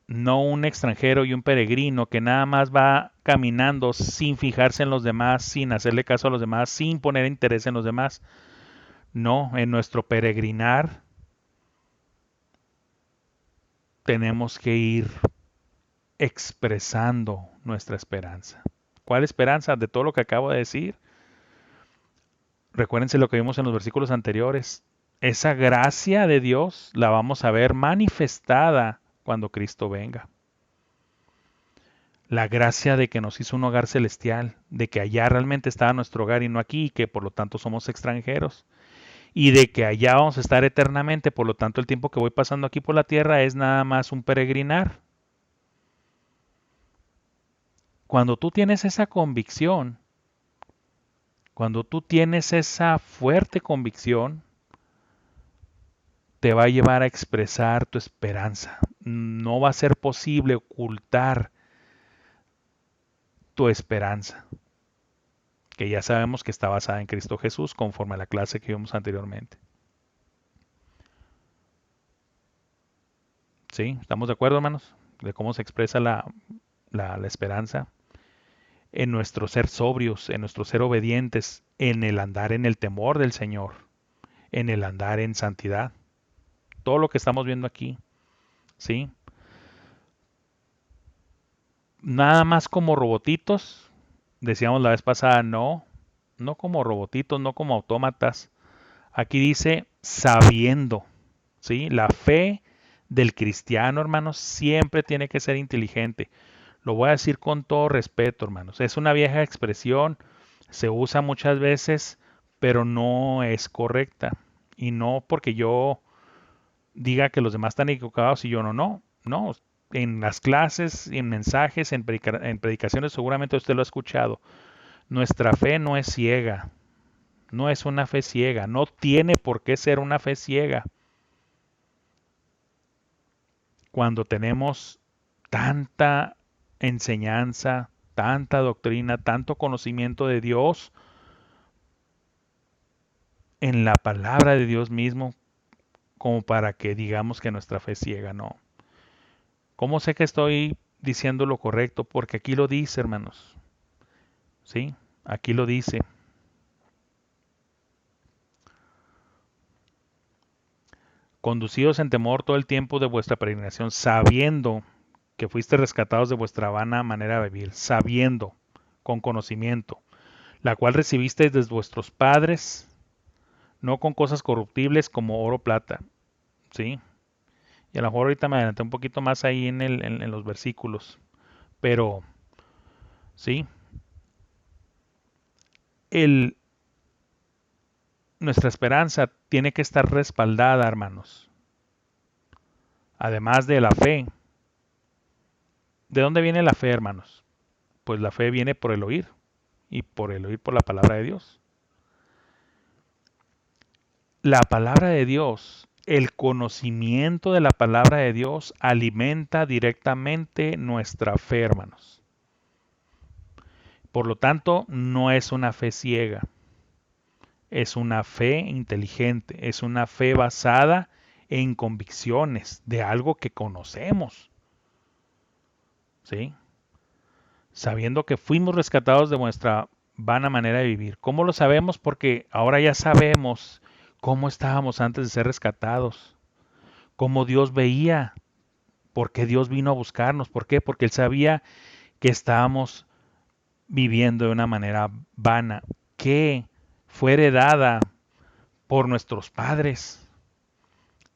Speaker 1: no un extranjero y un peregrino que nada más va caminando sin fijarse en los demás, sin hacerle caso a los demás, sin poner interés en los demás. No, en nuestro peregrinar tenemos que ir expresando nuestra esperanza. ¿Cuál esperanza? De todo lo que acabo de decir. Recuérdense lo que vimos en los versículos anteriores. Esa gracia de Dios la vamos a ver manifestada cuando Cristo venga. La gracia de que nos hizo un hogar celestial, de que allá realmente estaba nuestro hogar y no aquí, y que por lo tanto somos extranjeros, y de que allá vamos a estar eternamente, por lo tanto el tiempo que voy pasando aquí por la tierra es nada más un peregrinar. Cuando tú tienes esa convicción, cuando tú tienes esa fuerte convicción, te va a llevar a expresar tu esperanza. No va a ser posible ocultar tu esperanza, que ya sabemos que está basada en Cristo Jesús, conforme a la clase que vimos anteriormente. ¿Sí? ¿Estamos de acuerdo, hermanos? De cómo se expresa la esperanza. En nuestro ser sobrios, en nuestro ser obedientes, en el andar en el temor del Señor, en el andar en santidad. Todo lo que estamos viendo aquí, ¿sí? Nada más como robotitos, decíamos la vez pasada, no, no como robotitos, no como autómatas. Aquí dice sabiendo, ¿sí? La fe del cristiano, hermanos, siempre tiene que ser inteligente. Lo voy a decir con todo respeto, hermanos. Es una vieja expresión, se usa muchas veces, pero no es correcta. Y no porque yo diga que los demás están equivocados y yo no, no, no. En las clases, en mensajes, en predicaciones, seguramente usted lo ha escuchado. Nuestra fe no es ciega. No es una fe ciega, no tiene por qué ser una fe ciega. Cuando tenemos tanta enseñanza, tanta doctrina, tanto conocimiento de Dios en la palabra de Dios mismo, como para que digamos que nuestra fe es ciega, no. ¿Cómo sé que estoy diciendo lo correcto? Porque aquí lo dice, hermanos. ¿Sí? Aquí lo dice. Conducidos en temor todo el tiempo de vuestra peregrinación, sabiendo que fuiste rescatados de vuestra vana manera de vivir, sabiendo, con conocimiento, la cual recibisteis de vuestros padres, no con cosas corruptibles como oro o plata. ¿Sí? Y a lo mejor ahorita me adelanté un poquito más ahí en los versículos. Pero, sí, el, nuestra esperanza tiene que estar respaldada, hermanos. Además de la fe. ¿De dónde viene la fe, hermanos? Pues la fe viene por el oír. Y por el oír por la palabra de Dios. La palabra de Dios, el conocimiento de la palabra de Dios alimenta directamente nuestra fe, hermanos. Por lo tanto, no es una fe ciega, es una fe inteligente, es una fe basada en convicciones de algo que conocemos, ¿sí? Sabiendo que fuimos rescatados de nuestra vana manera de vivir. ¿Cómo lo sabemos? Porque ahora ya sabemos cómo estábamos antes de ser rescatados, cómo Dios veía, por qué Dios vino a buscarnos, ¿por qué? Porque Él sabía que estábamos viviendo de una manera vana, que fue heredada por nuestros padres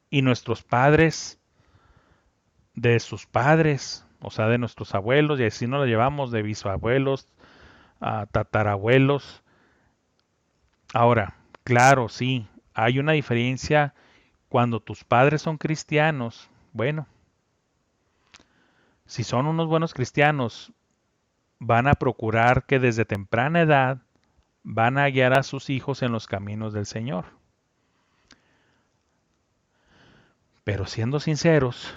Speaker 1: y nuestros padres de sus padres, o sea, de nuestros abuelos, y así nos lo llevamos de bisabuelos a tatarabuelos. Ahora, claro, sí, hay una diferencia cuando tus padres son cristianos. Bueno, si son unos buenos cristianos, van a procurar que desde temprana edad van a guiar a sus hijos en los caminos del Señor. Pero siendo sinceros,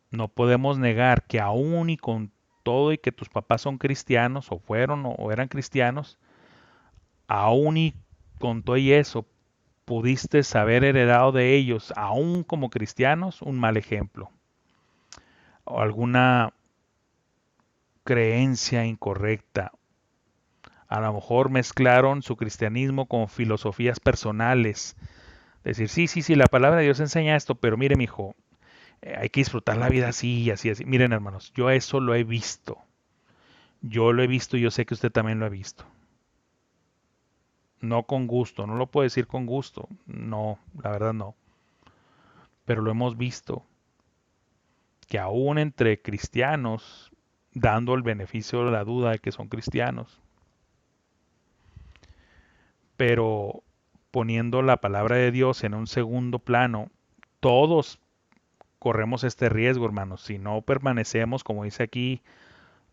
Speaker 1: no podemos negar que aún y con todo y que tus papás son cristianos o fueron o eran cristianos, aún y con todo y eso, pudiste haber heredado de ellos, aún como cristianos, un mal ejemplo o alguna creencia incorrecta. A lo mejor mezclaron su cristianismo con filosofías personales. Decir, sí, sí, sí, la palabra de Dios enseña esto, pero mire, mijo, hay que disfrutar la vida así y así, así. Miren, hermanos, yo eso lo he visto. Yo lo he visto y yo sé que usted también lo ha visto. No con gusto, no lo puedo decir con gusto. No, la verdad no. Pero lo hemos visto. Que aún entre cristianos, dando el beneficio de la duda de que son cristianos, pero poniendo la palabra de Dios en un segundo plano, todos corremos este riesgo, hermanos, si no permanecemos, como dice aquí,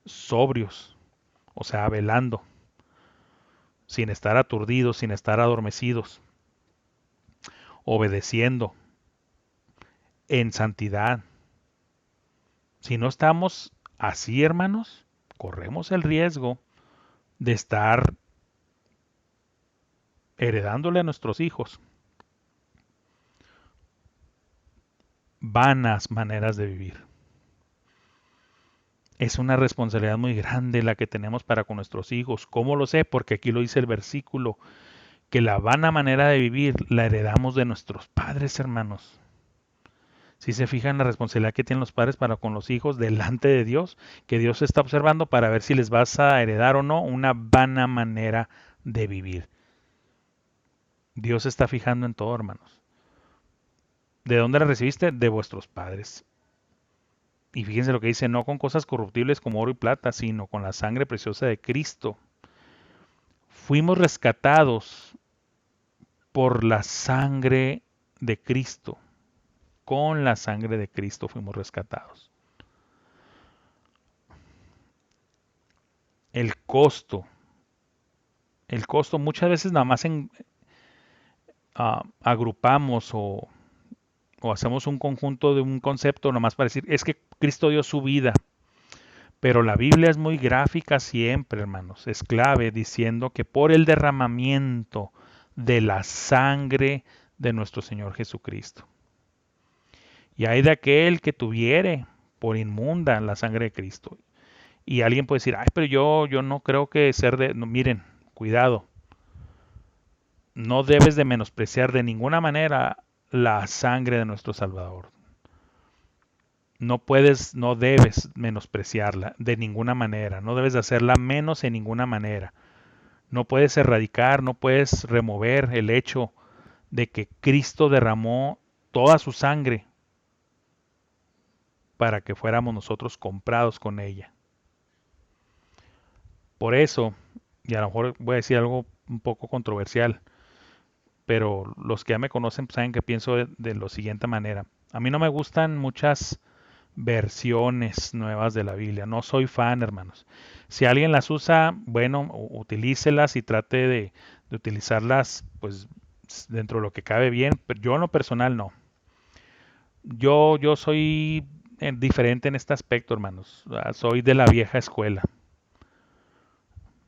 Speaker 1: sobrios, o sea, velando, sin estar aturdidos, sin estar adormecidos, obedeciendo en santidad. Si no estamos así, hermanos, corremos el riesgo de estar heredándole a nuestros hijos vanas maneras de vivir. Es una responsabilidad muy grande la que tenemos para con nuestros hijos. ¿Cómo lo sé? Porque aquí lo dice el versículo, que la vana manera de vivir la heredamos de nuestros padres, hermanos. Si se fijan la responsabilidad que tienen los padres para con los hijos delante de Dios, que Dios está observando para ver si les vas a heredar o no una vana manera de vivir. Dios se está fijando en todo, hermanos. ¿De dónde la recibiste? De vuestros padres. Y fíjense lo que dice, no con cosas corruptibles como oro y plata, sino con la sangre preciosa de Cristo. Fuimos rescatados por la sangre de Cristo. Con la sangre de Cristo fuimos rescatados. El costo, el costo. Muchas veces nada más agrupamos o hacemos un conjunto de un concepto nomás para decir, es que Cristo dio su vida. Pero la Biblia es muy gráfica siempre, hermanos. Es clave diciendo que por el derramamiento de la sangre de nuestro Señor Jesucristo. Y hay de aquel que tuviere por inmunda la sangre de Cristo. Y alguien puede decir, ay, pero yo no creo que ser de... No, miren, cuidado. No debes de menospreciar de ninguna manera la sangre de nuestro Salvador. No puedes, no debes menospreciarla de ninguna manera. No debes de hacerla menos en ninguna manera. No puedes erradicar, no puedes remover el hecho de que Cristo derramó toda su sangre para que fuéramos nosotros comprados con ella. Por eso, y a lo mejor voy a decir algo un poco controversial, pero los que ya me conocen pues, saben que pienso de la siguiente manera. A mí no me gustan muchas versiones nuevas de la Biblia. No soy fan, hermanos. Si alguien las usa, bueno, utilícelas y trate de utilizarlas, pues, dentro de lo que cabe bien. Pero yo en lo personal no. Yo soy diferente en este aspecto, hermanos. Soy de la vieja escuela.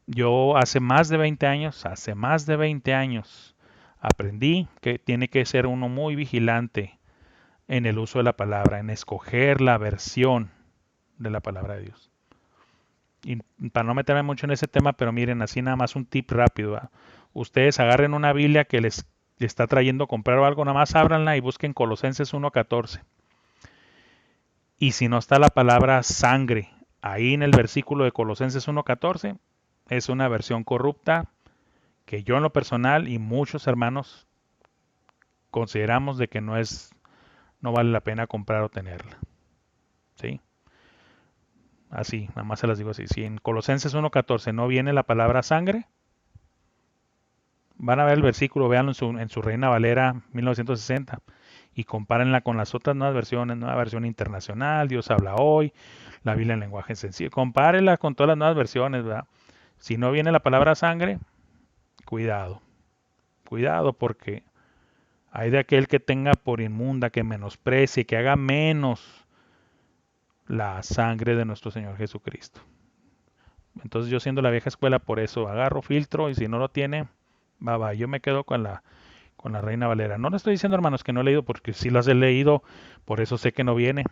Speaker 1: Yo hace más de 20 años, aprendí que tiene que ser uno muy vigilante en el uso de la palabra, en escoger la versión de la palabra de Dios. Y para no meterme mucho en ese tema, pero miren, así nada más un tip rápido. ¿Va? Ustedes agarren una Biblia que les está trayendo a comprar o algo, nada más ábranla y busquen Colosenses 1:14. Y si no está la palabra sangre ahí en el versículo de Colosenses 1:14, es una versión corrupta que yo en lo personal y muchos hermanos consideramos de que no vale la pena comprar o tenerla. ¿Sí? Así, nada más se las digo así. Si en Colosenses 1:14 no viene la palabra sangre, van a ver el versículo, véanlo en su Reina Valera 1960 y compárenla con las otras nuevas versiones, nueva versión internacional, Dios habla hoy, la Biblia en lenguaje sencillo. Compárenla con todas las nuevas versiones, ¿verdad? Si no viene la palabra sangre, cuidado, cuidado porque hay de aquel que tenga por inmunda, que menosprecie, que haga menos la sangre de nuestro Señor Jesucristo. Entonces yo siendo la vieja escuela, por eso agarro filtro y si no lo tiene, va. Yo me quedo con la Reina Valera. No le estoy diciendo, hermanos, que no he leído, porque sí las he leído, por eso sé que no viene.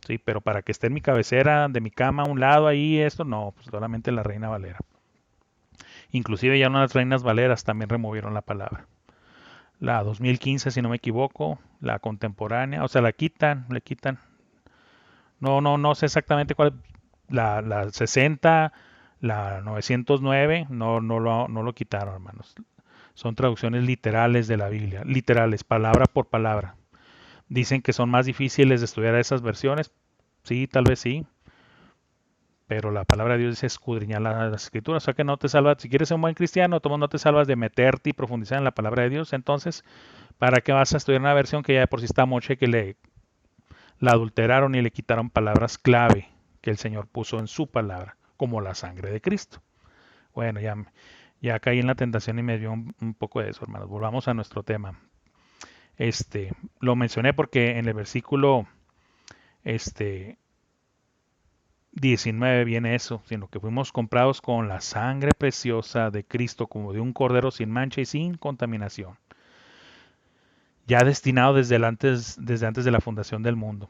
Speaker 1: Sí, pero para que esté en mi cabecera, de mi cama, a un lado ahí, esto, no, pues solamente la Reina Valera. Inclusive ya unas Reinas Valeras también removieron la palabra. La 2015, si no me equivoco, la contemporánea, o sea, la quitan, le quitan. No sé exactamente cuál, la 60, la 909, no lo quitaron, hermanos. Son traducciones literales de la Biblia, literales, palabra por palabra. Dicen que son más difíciles de estudiar esas versiones. Sí, tal vez sí. Pero la palabra de Dios dice escudriñar las escrituras. O sea que no te salvas. Si quieres ser un buen cristiano, no te salvas de meterte y profundizar en la palabra de Dios. Entonces, ¿para qué vas a estudiar una versión que ya de por sí está mocha y que la adulteraron y le quitaron palabras clave que el Señor puso en su palabra, como la sangre de Cristo? Bueno, ya caí en la tentación y me dio un poco de eso, hermanos. Volvamos a nuestro tema. Lo mencioné porque en el versículo este, 19 viene eso, sino que fuimos comprados con la sangre preciosa de Cristo como de un cordero sin mancha y sin contaminación, ya destinado desde antes de la fundación del mundo.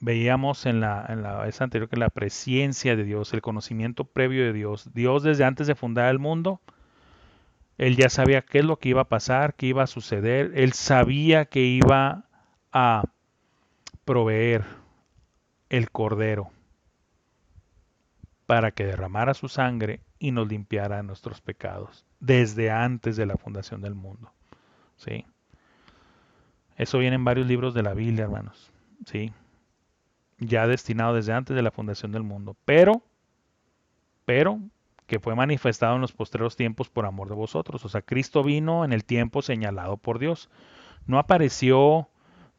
Speaker 1: Veíamos en la vez anterior que la presciencia de Dios, el conocimiento previo de Dios, Dios desde antes de fundar el mundo, Él ya sabía qué es lo que iba a pasar, qué iba a suceder, Él sabía que iba a proveer el cordero para que derramara su sangre y nos limpiara de nuestros pecados desde antes de la fundación del mundo. ¿Sí? Eso viene en varios libros de la Biblia, hermanos. ¿Sí? Ya destinado desde antes de la fundación del mundo. Pero que fue manifestado en los postreros tiempos por amor de vosotros. O sea, Cristo vino en el tiempo señalado por Dios. No apareció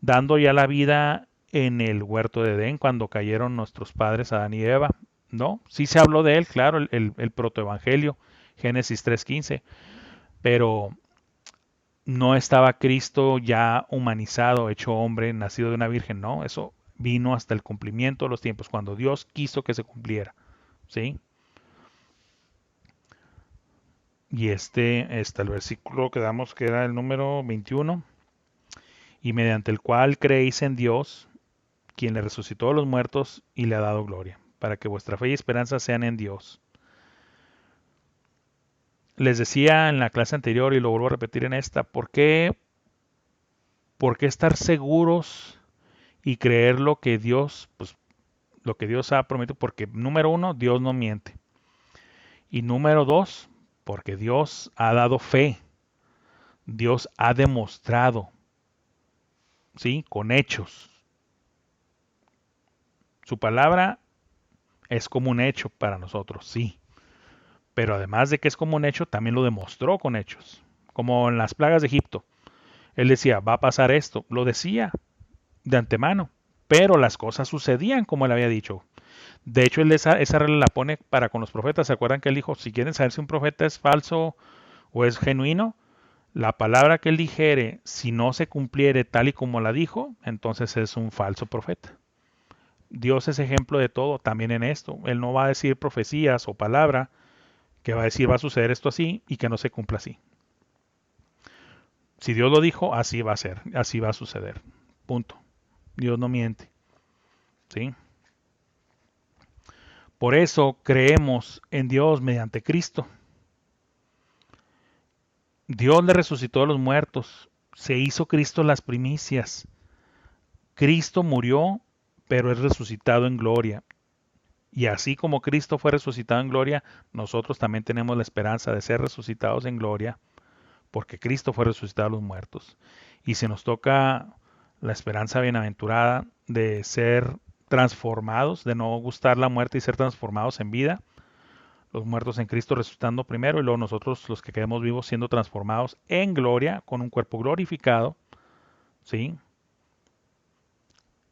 Speaker 1: dando ya la vida en el huerto de Edén cuando cayeron nuestros padres Adán y Eva. No, sí se habló de él, claro, el protoevangelio, Génesis 3:15, pero no estaba Cristo ya humanizado, hecho hombre, nacido de una virgen, no, eso vino hasta el cumplimiento de los tiempos, cuando Dios quiso que se cumpliera, ¿sí? Y está el versículo que damos que era el número 21, y mediante el cual creéis en Dios, quien le resucitó a los muertos y le ha dado gloria, para que vuestra fe y esperanza sean en Dios. Les decía en la clase anterior y lo vuelvo a repetir en esta, ¿por qué estar seguros y creer lo que Dios, pues lo que Dios ha prometido? Porque número uno, Dios no miente. Y número dos, porque Dios ha dado fe. Dios ha demostrado, ¿sí? Con hechos. Su palabra es como un hecho para nosotros, sí. Pero además de que es como un hecho, también lo demostró con hechos. Como en las plagas de Egipto. Él decía, va a pasar esto. Lo decía de antemano. Pero las cosas sucedían como él había dicho. De hecho, él esa regla la pone para con los profetas. ¿Se acuerdan que él dijo, si quieren saber si un profeta es falso o es genuino? La palabra que él dijere, si no se cumpliere tal y como la dijo, entonces es un falso profeta. Dios es ejemplo de todo, también en esto. Él no va a decir profecías o palabra que va a decir va a suceder esto así y que no se cumpla así. Si Dios lo dijo, así va a ser, así va a suceder. Punto. Dios no miente. ¿Sí? Por eso creemos en Dios mediante Cristo. Dios le resucitó a los muertos. Se hizo Cristo las primicias. Cristo murió, pero es resucitado en gloria. Y así como Cristo fue resucitado en gloria, nosotros también tenemos la esperanza de ser resucitados en gloria, porque Cristo fue resucitado a los muertos. Y se nos toca la esperanza bienaventurada de ser transformados, de no gustar la muerte y ser transformados en vida. Los muertos en Cristo resucitando primero y luego nosotros los que quedemos vivos siendo transformados en gloria con un cuerpo glorificado. ¿Sí?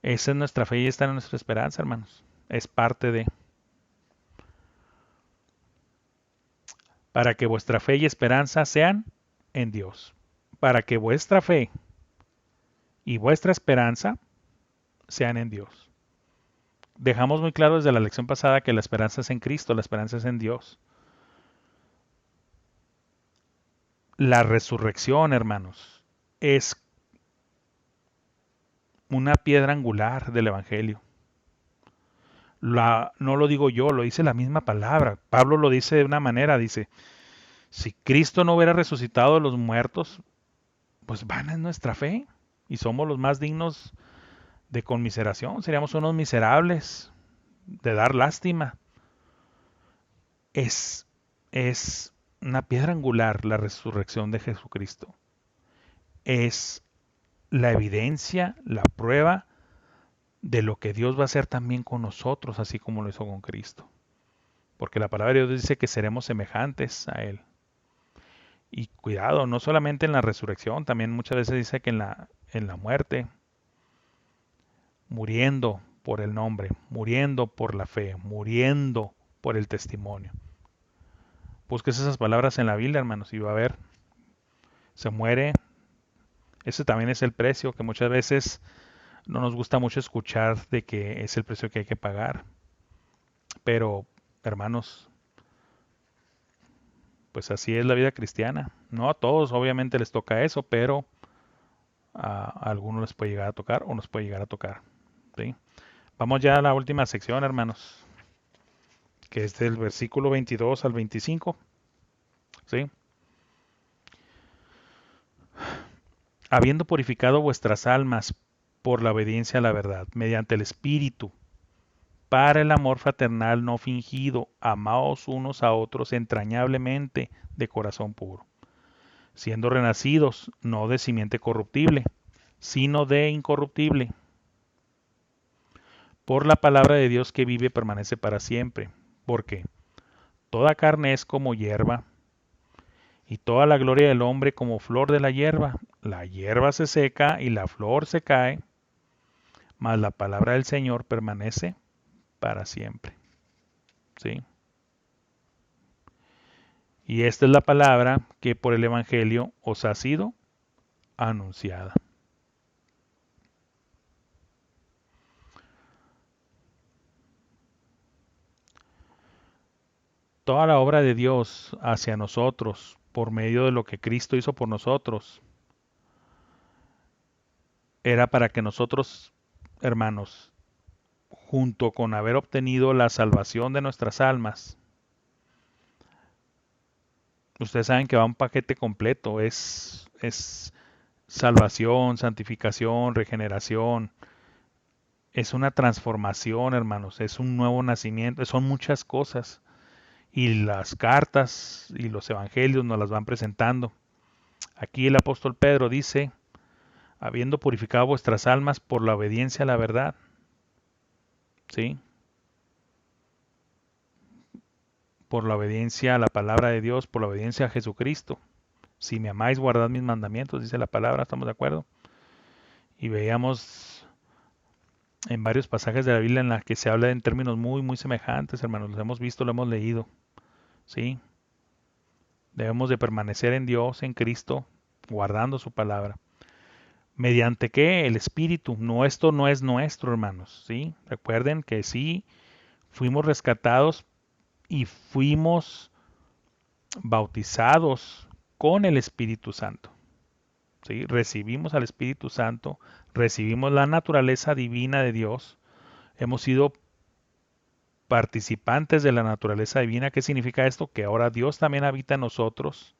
Speaker 1: Esa es nuestra fe y esta es nuestra esperanza, hermanos. Es parte de... Para que vuestra fe y esperanza sean en Dios. Para que vuestra fe y vuestra esperanza sean en Dios. Dejamos muy claro desde la lección pasada que la esperanza es en Cristo, la esperanza es en Dios. La resurrección, hermanos, es una piedra angular del Evangelio. No lo digo yo, lo dice la misma palabra. Pablo lo dice de una manera, dice, si Cristo no hubiera resucitado de los muertos, pues vana es nuestra fe y somos los más dignos de conmiseración, seríamos unos miserables, de dar lástima. Es, es una piedra angular la resurrección de Jesucristo. Es la evidencia, la prueba de lo que Dios va a hacer también con nosotros, así como lo hizo con Cristo. Porque la palabra de Dios dice que seremos semejantes a Él. Y cuidado, no solamente en la resurrección, también muchas veces dice que en la muerte, muriendo por el nombre, muriendo por la fe, muriendo por el testimonio. Busques esas palabras en la Biblia, hermanos, y va a ver, se muere. Ese también es el precio que muchas veces no nos gusta mucho escuchar de que es el precio que hay que pagar. Pero, hermanos, pues así es la vida cristiana. No a todos, obviamente, les toca eso, pero a algunos les puede llegar a tocar o nos puede llegar a tocar. ¿Sí? Vamos ya a la última sección, hermanos, que es del versículo 22 al 25. ¿Sí? Habiendo purificado vuestras almas por la obediencia a la verdad, mediante el Espíritu, para el amor fraternal no fingido, amaos unos a otros entrañablemente de corazón puro, siendo renacidos no de simiente corruptible, sino de incorruptible, por la palabra de Dios que vive y permanece para siempre, porque toda carne es como hierba, y toda la gloria del hombre como flor de la hierba se seca y la flor se cae, mas la palabra del Señor permanece para siempre. ¿sí? Y esta es la palabra que por el Evangelio os ha sido anunciada. Toda la obra de Dios hacia nosotros, por medio de lo que Cristo hizo por nosotros, era para que nosotros, hermanos, junto con haber obtenido la salvación de nuestras almas, ustedes saben que va un paquete completo, es salvación, santificación, regeneración, es una transformación, hermanos, es un nuevo nacimiento, son muchas cosas. Y las cartas y los evangelios nos las van presentando. Aquí el apóstol Pedro dice, habiendo purificado vuestras almas por la obediencia a la verdad, ¿sí? Por la obediencia a la palabra de Dios, por la obediencia a Jesucristo. Si me amáis, guardad mis mandamientos, dice la palabra, ¿estamos de acuerdo? Y veíamos en varios pasajes de la Biblia en las que se habla en términos muy, muy semejantes, hermanos, los hemos visto, lo hemos leído, ¿sí? Debemos de permanecer en Dios, en Cristo, guardando su palabra. ¿Mediante qué? El Espíritu. No, esto no es nuestro, hermanos, ¿sí? Recuerden que sí, fuimos rescatados y fuimos bautizados con el Espíritu Santo, ¿sí? Recibimos al Espíritu Santo, recibimos la naturaleza divina de Dios, hemos sido participantes de la naturaleza divina. ¿Qué significa esto? Que ahora Dios también habita en nosotros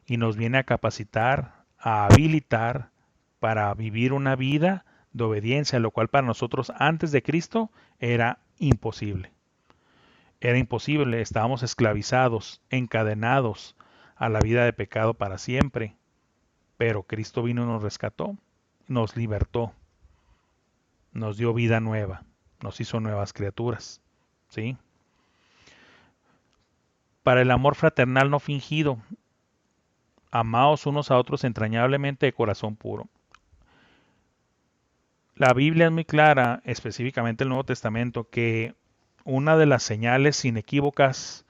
Speaker 1: y nos viene a capacitar, a habilitar para vivir una vida de obediencia, lo cual para nosotros antes de Cristo era imposible. Era imposible, estábamos esclavizados, encadenados a la vida de pecado para siempre, pero Cristo vino y nos rescató, nos libertó, nos dio vida nueva, nos hizo nuevas criaturas, ¿sí? Para el amor fraternal no fingido, amaos unos a otros entrañablemente de corazón puro. La Biblia es muy clara, específicamente el Nuevo Testamento, que una de las señales inequívocas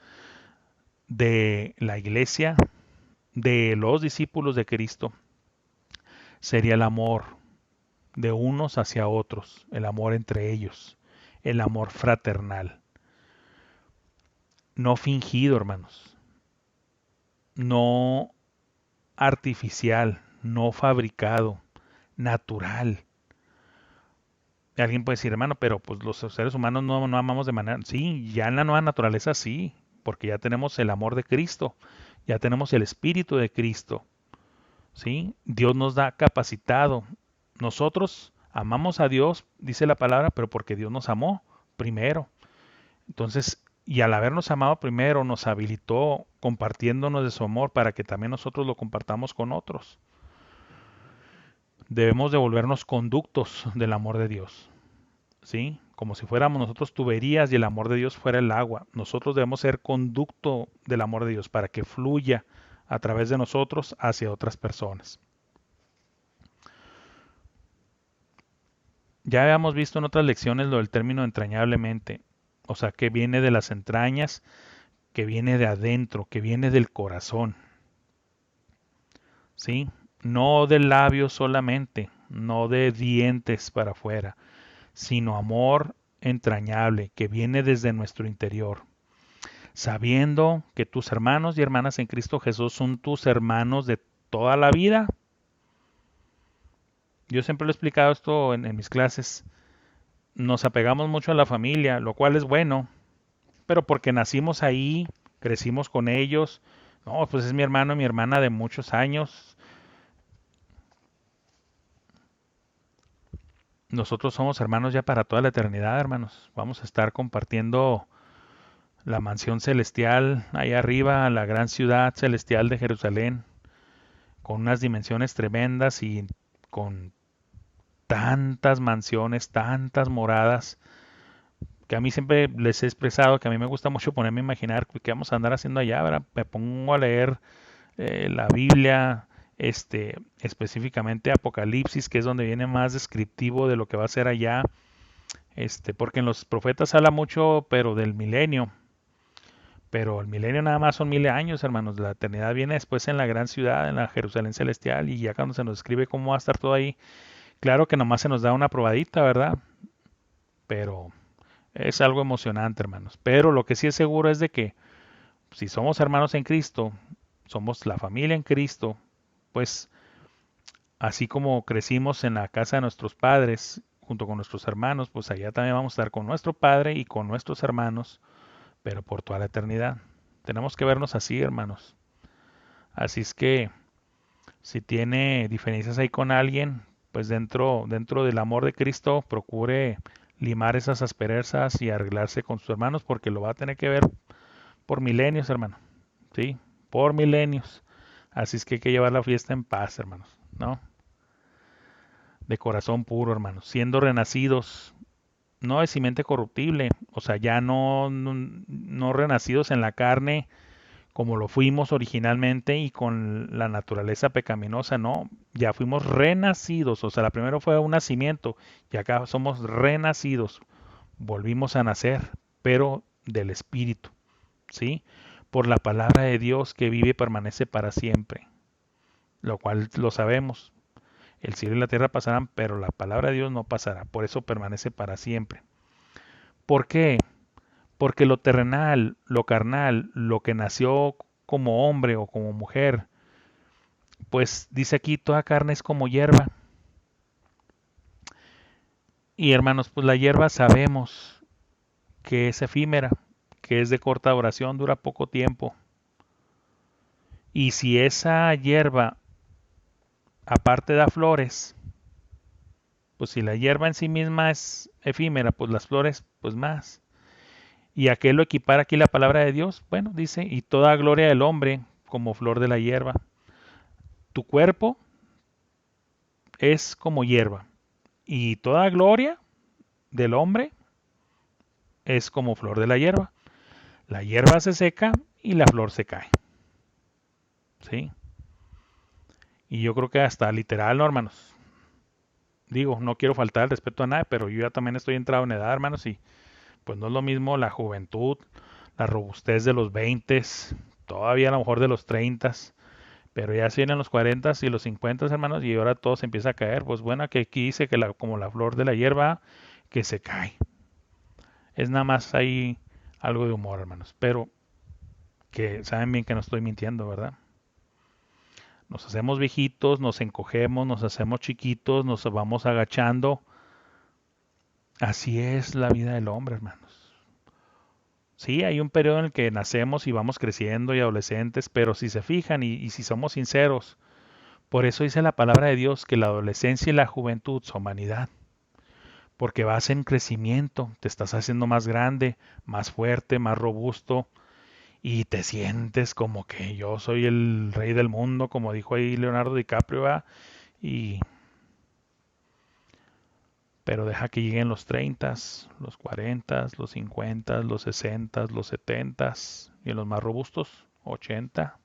Speaker 1: de la iglesia, de los discípulos de Cristo, sería el amor de unos hacia otros, el amor entre ellos, el amor fraternal. No fingido, hermanos, no artificial, no fabricado, natural. Alguien puede decir, hermano, pero pues los seres humanos no amamos de manera... Sí, ya en la nueva naturaleza sí, porque ya tenemos el amor de Cristo, ya tenemos el Espíritu de Cristo, ¿sí? Dios nos da capacitado. Nosotros amamos a Dios, dice la palabra, pero porque Dios nos amó primero. Entonces, y al habernos amado primero, nos habilitó compartiéndonos de su amor para que también nosotros lo compartamos con otros. Debemos devolvernos conductos del amor de Dios, ¿sí? Como si fuéramos nosotros tuberías y el amor de Dios fuera el agua. Nosotros debemos ser conducto del amor de Dios para que fluya a través de nosotros hacia otras personas. Ya habíamos visto en otras lecciones lo del término entrañablemente, o sea, que viene de las entrañas, que viene de adentro, que viene del corazón, ¿sí? No del labio solamente, no de dientes para afuera, sino amor entrañable que viene desde nuestro interior, sabiendo que tus hermanos y hermanas en Cristo Jesús son tus hermanos de toda la vida. Yo siempre lo he explicado esto en mis clases. Nos apegamos mucho a la familia, lo cual es bueno, pero porque nacimos ahí, crecimos con ellos. No, pues es mi hermano y mi hermana de muchos años. Nosotros somos hermanos ya para toda la eternidad, hermanos. Vamos a estar compartiendo la mansión celestial allá arriba, la gran ciudad celestial de Jerusalén, con unas dimensiones tremendas y con tantas mansiones, tantas moradas, que a mí siempre les he expresado que a mí me gusta mucho ponerme a imaginar qué vamos a andar haciendo allá, ¿verdad? Me pongo a leer la Biblia, específicamente Apocalipsis, que es donde viene más descriptivo de lo que va a ser allá, Porque en los profetas habla mucho, pero del milenio. Pero el milenio nada más son 1000 años, hermanos. La eternidad viene después en la gran ciudad, en la Jerusalén celestial, y ya cuando se nos escribe cómo va a estar todo ahí, claro que nomás se nos da una probadita, ¿verdad? Pero es algo emocionante, hermanos. Pero lo que sí es seguro es de que si somos hermanos en Cristo, somos la familia en Cristo, pues así como crecimos en la casa de nuestros padres, junto con nuestros hermanos, pues allá también vamos a estar con nuestro Padre y con nuestros hermanos, pero por toda la eternidad. Tenemos que vernos así, hermanos. Así es que si tiene diferencias ahí con alguien, pues dentro del amor de Cristo, procure limar esas asperezas y arreglarse con sus hermanos, porque lo va a tener que ver por milenios, hermano. Sí, por milenios. Así es que hay que llevar la fiesta en paz, hermanos, ¿no? De corazón puro, hermanos, siendo renacidos, no de simiente corruptible, o sea, ya no renacidos en la carne como lo fuimos originalmente y con la naturaleza pecaminosa, no, ya fuimos renacidos, o sea, la primera fue un nacimiento y acá somos renacidos, volvimos a nacer, pero del Espíritu, ¿sí? Por la palabra de Dios que vive y permanece para siempre, lo cual lo sabemos. El cielo y la tierra pasarán, pero la palabra de Dios no pasará, por eso permanece para siempre. ¿Por qué? Porque lo terrenal, lo carnal, lo que nació como hombre o como mujer, pues dice aquí, toda carne es como hierba. Y hermanos, pues la hierba sabemos que es efímera, que es de corta duración, dura poco tiempo. Y si esa hierba aparte da flores, pues si la hierba en sí misma es efímera, pues las flores, pues más. ¿Y a qué lo equipara aquí la palabra de Dios? Bueno, dice, y toda gloria del hombre como flor de la hierba. Tu cuerpo es como hierba, y toda gloria del hombre es como flor de la hierba. La hierba se seca y la flor se cae. ¿Sí? Y yo creo que hasta literal, ¿no, hermanos? Digo, no quiero faltar el respeto a nadie, pero yo ya también estoy entrado en edad, hermanos, y pues no es lo mismo la juventud, la robustez de los 20, todavía a lo mejor de los 30, pero ya si vienen los 40 y los 50, hermanos, y ahora todo se empieza a caer. Pues bueno, que aquí dice que como la flor de la hierba que se cae. Es nada más ahí algo de humor, hermanos, pero que saben bien que no estoy mintiendo, ¿verdad? Nos hacemos viejitos, nos encogemos, nos hacemos chiquitos, nos vamos agachando. Así es la vida del hombre, hermanos. Sí, hay un periodo en el que nacemos y vamos creciendo y adolescentes, pero si se fijan y si somos sinceros, por eso dice la palabra de Dios que la adolescencia y la juventud son vanidad, porque vas en crecimiento, te estás haciendo más grande, más fuerte, más robusto, y te sientes como que yo soy el rey del mundo, como dijo ahí Leonardo DiCaprio, ¿va? Y pero deja que lleguen los 30, los 40, los 50, los 60, los 70 y en los más robustos 80.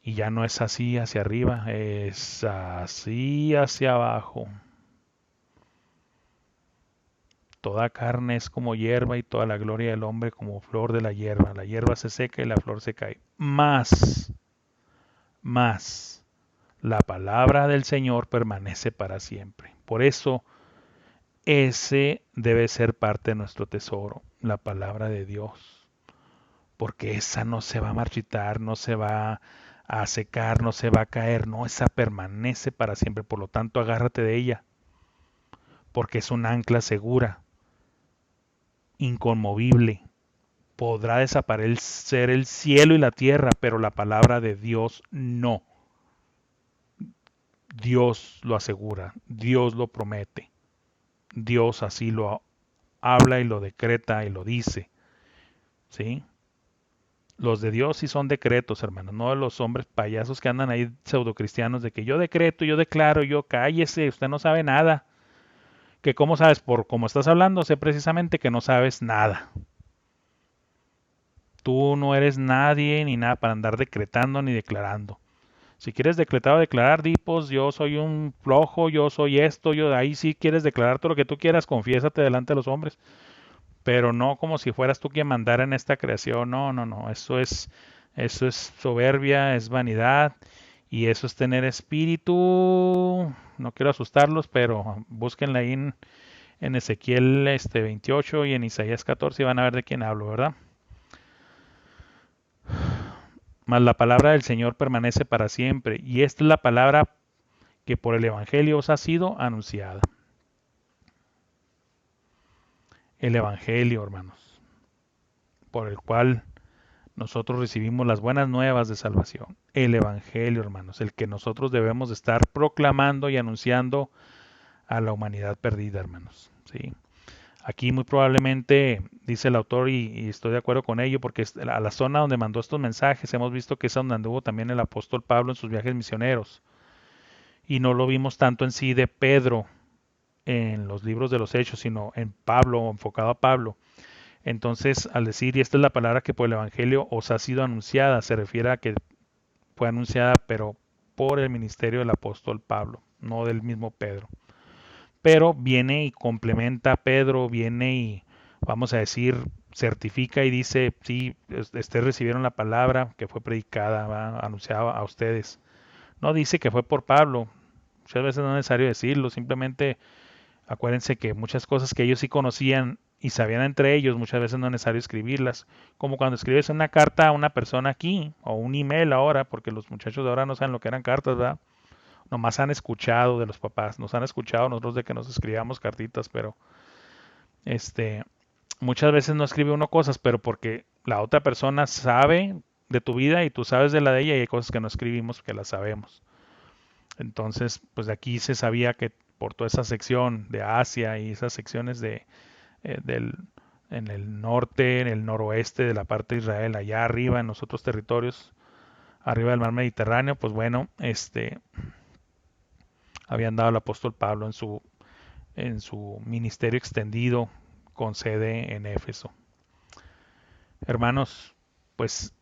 Speaker 1: Y ya no es así hacia arriba, es así hacia abajo. Toda carne es como hierba y toda la gloria del hombre como flor de la hierba. La hierba se seca y la flor se cae. Más, la palabra del Señor permanece para siempre. Por eso, ese debe ser parte de nuestro tesoro, la palabra de Dios. Porque esa no se va a marchitar, no se va a secar, no se va a caer, no, esa permanece para siempre. Por lo tanto, agárrate de ella, porque es un ancla segura, inconmovible. Podrá desaparecer el cielo y la tierra, pero la palabra de Dios no. Dios lo asegura, Dios lo promete, Dios así lo habla y lo decreta y lo dice, ¿sí? Los de Dios sí son decretos, hermanos, no de los hombres payasos que andan ahí pseudocristianos de que yo decreto, yo declaro, yo cállese, usted no sabe nada. Que cómo sabes, por cómo estás hablando, sé precisamente que no sabes nada. Tú no eres nadie ni nada para andar decretando ni declarando. Si quieres declarar, di, pues yo soy un flojo, yo soy esto, yo ahí sí quieres declarar todo lo que tú quieras, confiésate delante de los hombres, pero no como si fueras tú quien mandara en esta creación. No, no, no, eso es soberbia, es vanidad y eso es tener espíritu. No quiero asustarlos, pero búsquenla ahí en Ezequiel 28 y en Isaías 14 y van a ver de quién hablo, ¿verdad? Mas la palabra del Señor permanece para siempre, y esta es la palabra que por el Evangelio os ha sido anunciada. El Evangelio, hermanos, por el cual nosotros recibimos las buenas nuevas de salvación. El Evangelio, hermanos, el que nosotros debemos estar proclamando y anunciando a la humanidad perdida, hermanos. ¿Sí? Aquí muy probablemente, dice el autor, y estoy de acuerdo con ello, porque a la zona donde mandó estos mensajes hemos visto que es donde anduvo también el apóstol Pablo en sus viajes misioneros. Y no lo vimos tanto en sí de Pedro en los libros de los Hechos, sino en Pablo, enfocado a Pablo. Entonces, al decir, y esta es la palabra que por el Evangelio os ha sido anunciada, se refiere a que fue anunciada, pero por el ministerio del apóstol Pablo, no del mismo Pedro. Pero viene y complementa a Pedro, viene y, vamos a decir, certifica y dice, sí, ustedes recibieron la palabra que fue predicada, ¿va? Anunciada a ustedes. No dice que fue por Pablo, muchas veces no es necesario decirlo, simplemente acuérdense que muchas cosas que ellos sí conocían y sabían entre ellos, muchas veces no es necesario escribirlas. Como cuando escribes una carta a una persona aquí, o un email ahora, porque los muchachos de ahora no saben lo que eran cartas, ¿verdad? Nomás han escuchado de los papás, nos han escuchado nosotros de que nos escribamos cartitas, pero este, muchas veces no escribe uno cosas, pero porque la otra persona sabe de tu vida y tú sabes de la de ella y hay cosas que no escribimos que las sabemos. Entonces, pues de aquí se sabía que por toda esa sección de Asia y esas secciones del, en el norte, en el noroeste de la parte de Israel, allá arriba en los otros territorios, arriba del mar Mediterráneo, pues bueno, habían dado el apóstol Pablo en su ministerio extendido con sede en Éfeso. Hermanos, pues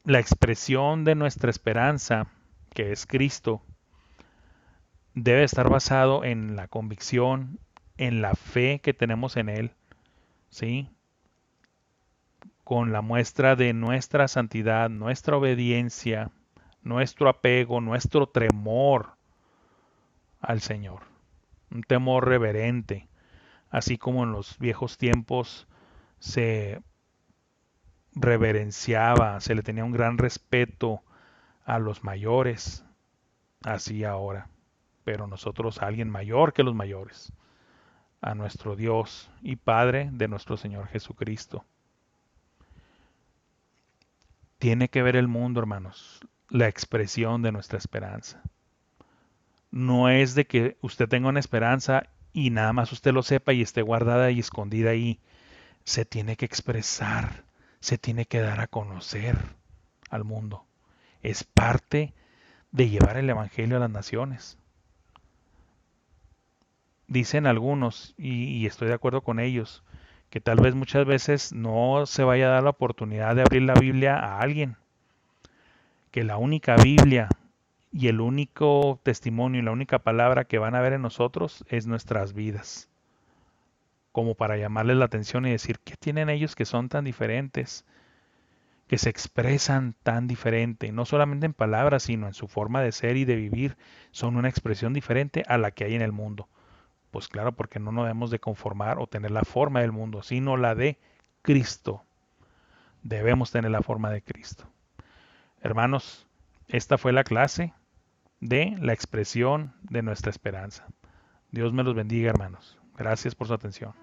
Speaker 1: la expresión de nuestra esperanza, que es Cristo, debe estar basado en la convicción, en la fe que tenemos en Él, ¿sí? Con la muestra de nuestra santidad, nuestra obediencia, nuestro apego, nuestro temor al Señor. Un temor reverente, así como en los viejos tiempos se reverenciaba, se le tenía un gran respeto a los mayores, así ahora. Pero nosotros a alguien mayor que los mayores, a nuestro Dios y Padre de nuestro Señor Jesucristo. Tiene que ver el mundo, hermanos, la expresión de nuestra esperanza. No es de que usted tenga una esperanza y nada más usted lo sepa y esté guardada y escondida ahí. Se tiene que expresar, se tiene que dar a conocer al mundo. Es parte de llevar el Evangelio a las naciones. Dicen algunos, y estoy de acuerdo con ellos, que tal vez muchas veces no se vaya a dar la oportunidad de abrir la Biblia a alguien, que la única Biblia y el único testimonio y la única palabra que van a ver en nosotros es nuestras vidas, como para llamarles la atención y decir, ¿qué tienen ellos que son tan diferentes? Que se expresan tan diferente, no solamente en palabras, sino en su forma de ser y de vivir, son una expresión diferente a la que hay en el mundo. Pues claro, porque no nos debemos de conformar o tener la forma del mundo, sino la de Cristo. Debemos tener la forma de Cristo. Hermanos, esta fue la clase de la expresión de nuestra esperanza. Dios me los bendiga, hermanos. Gracias por su atención.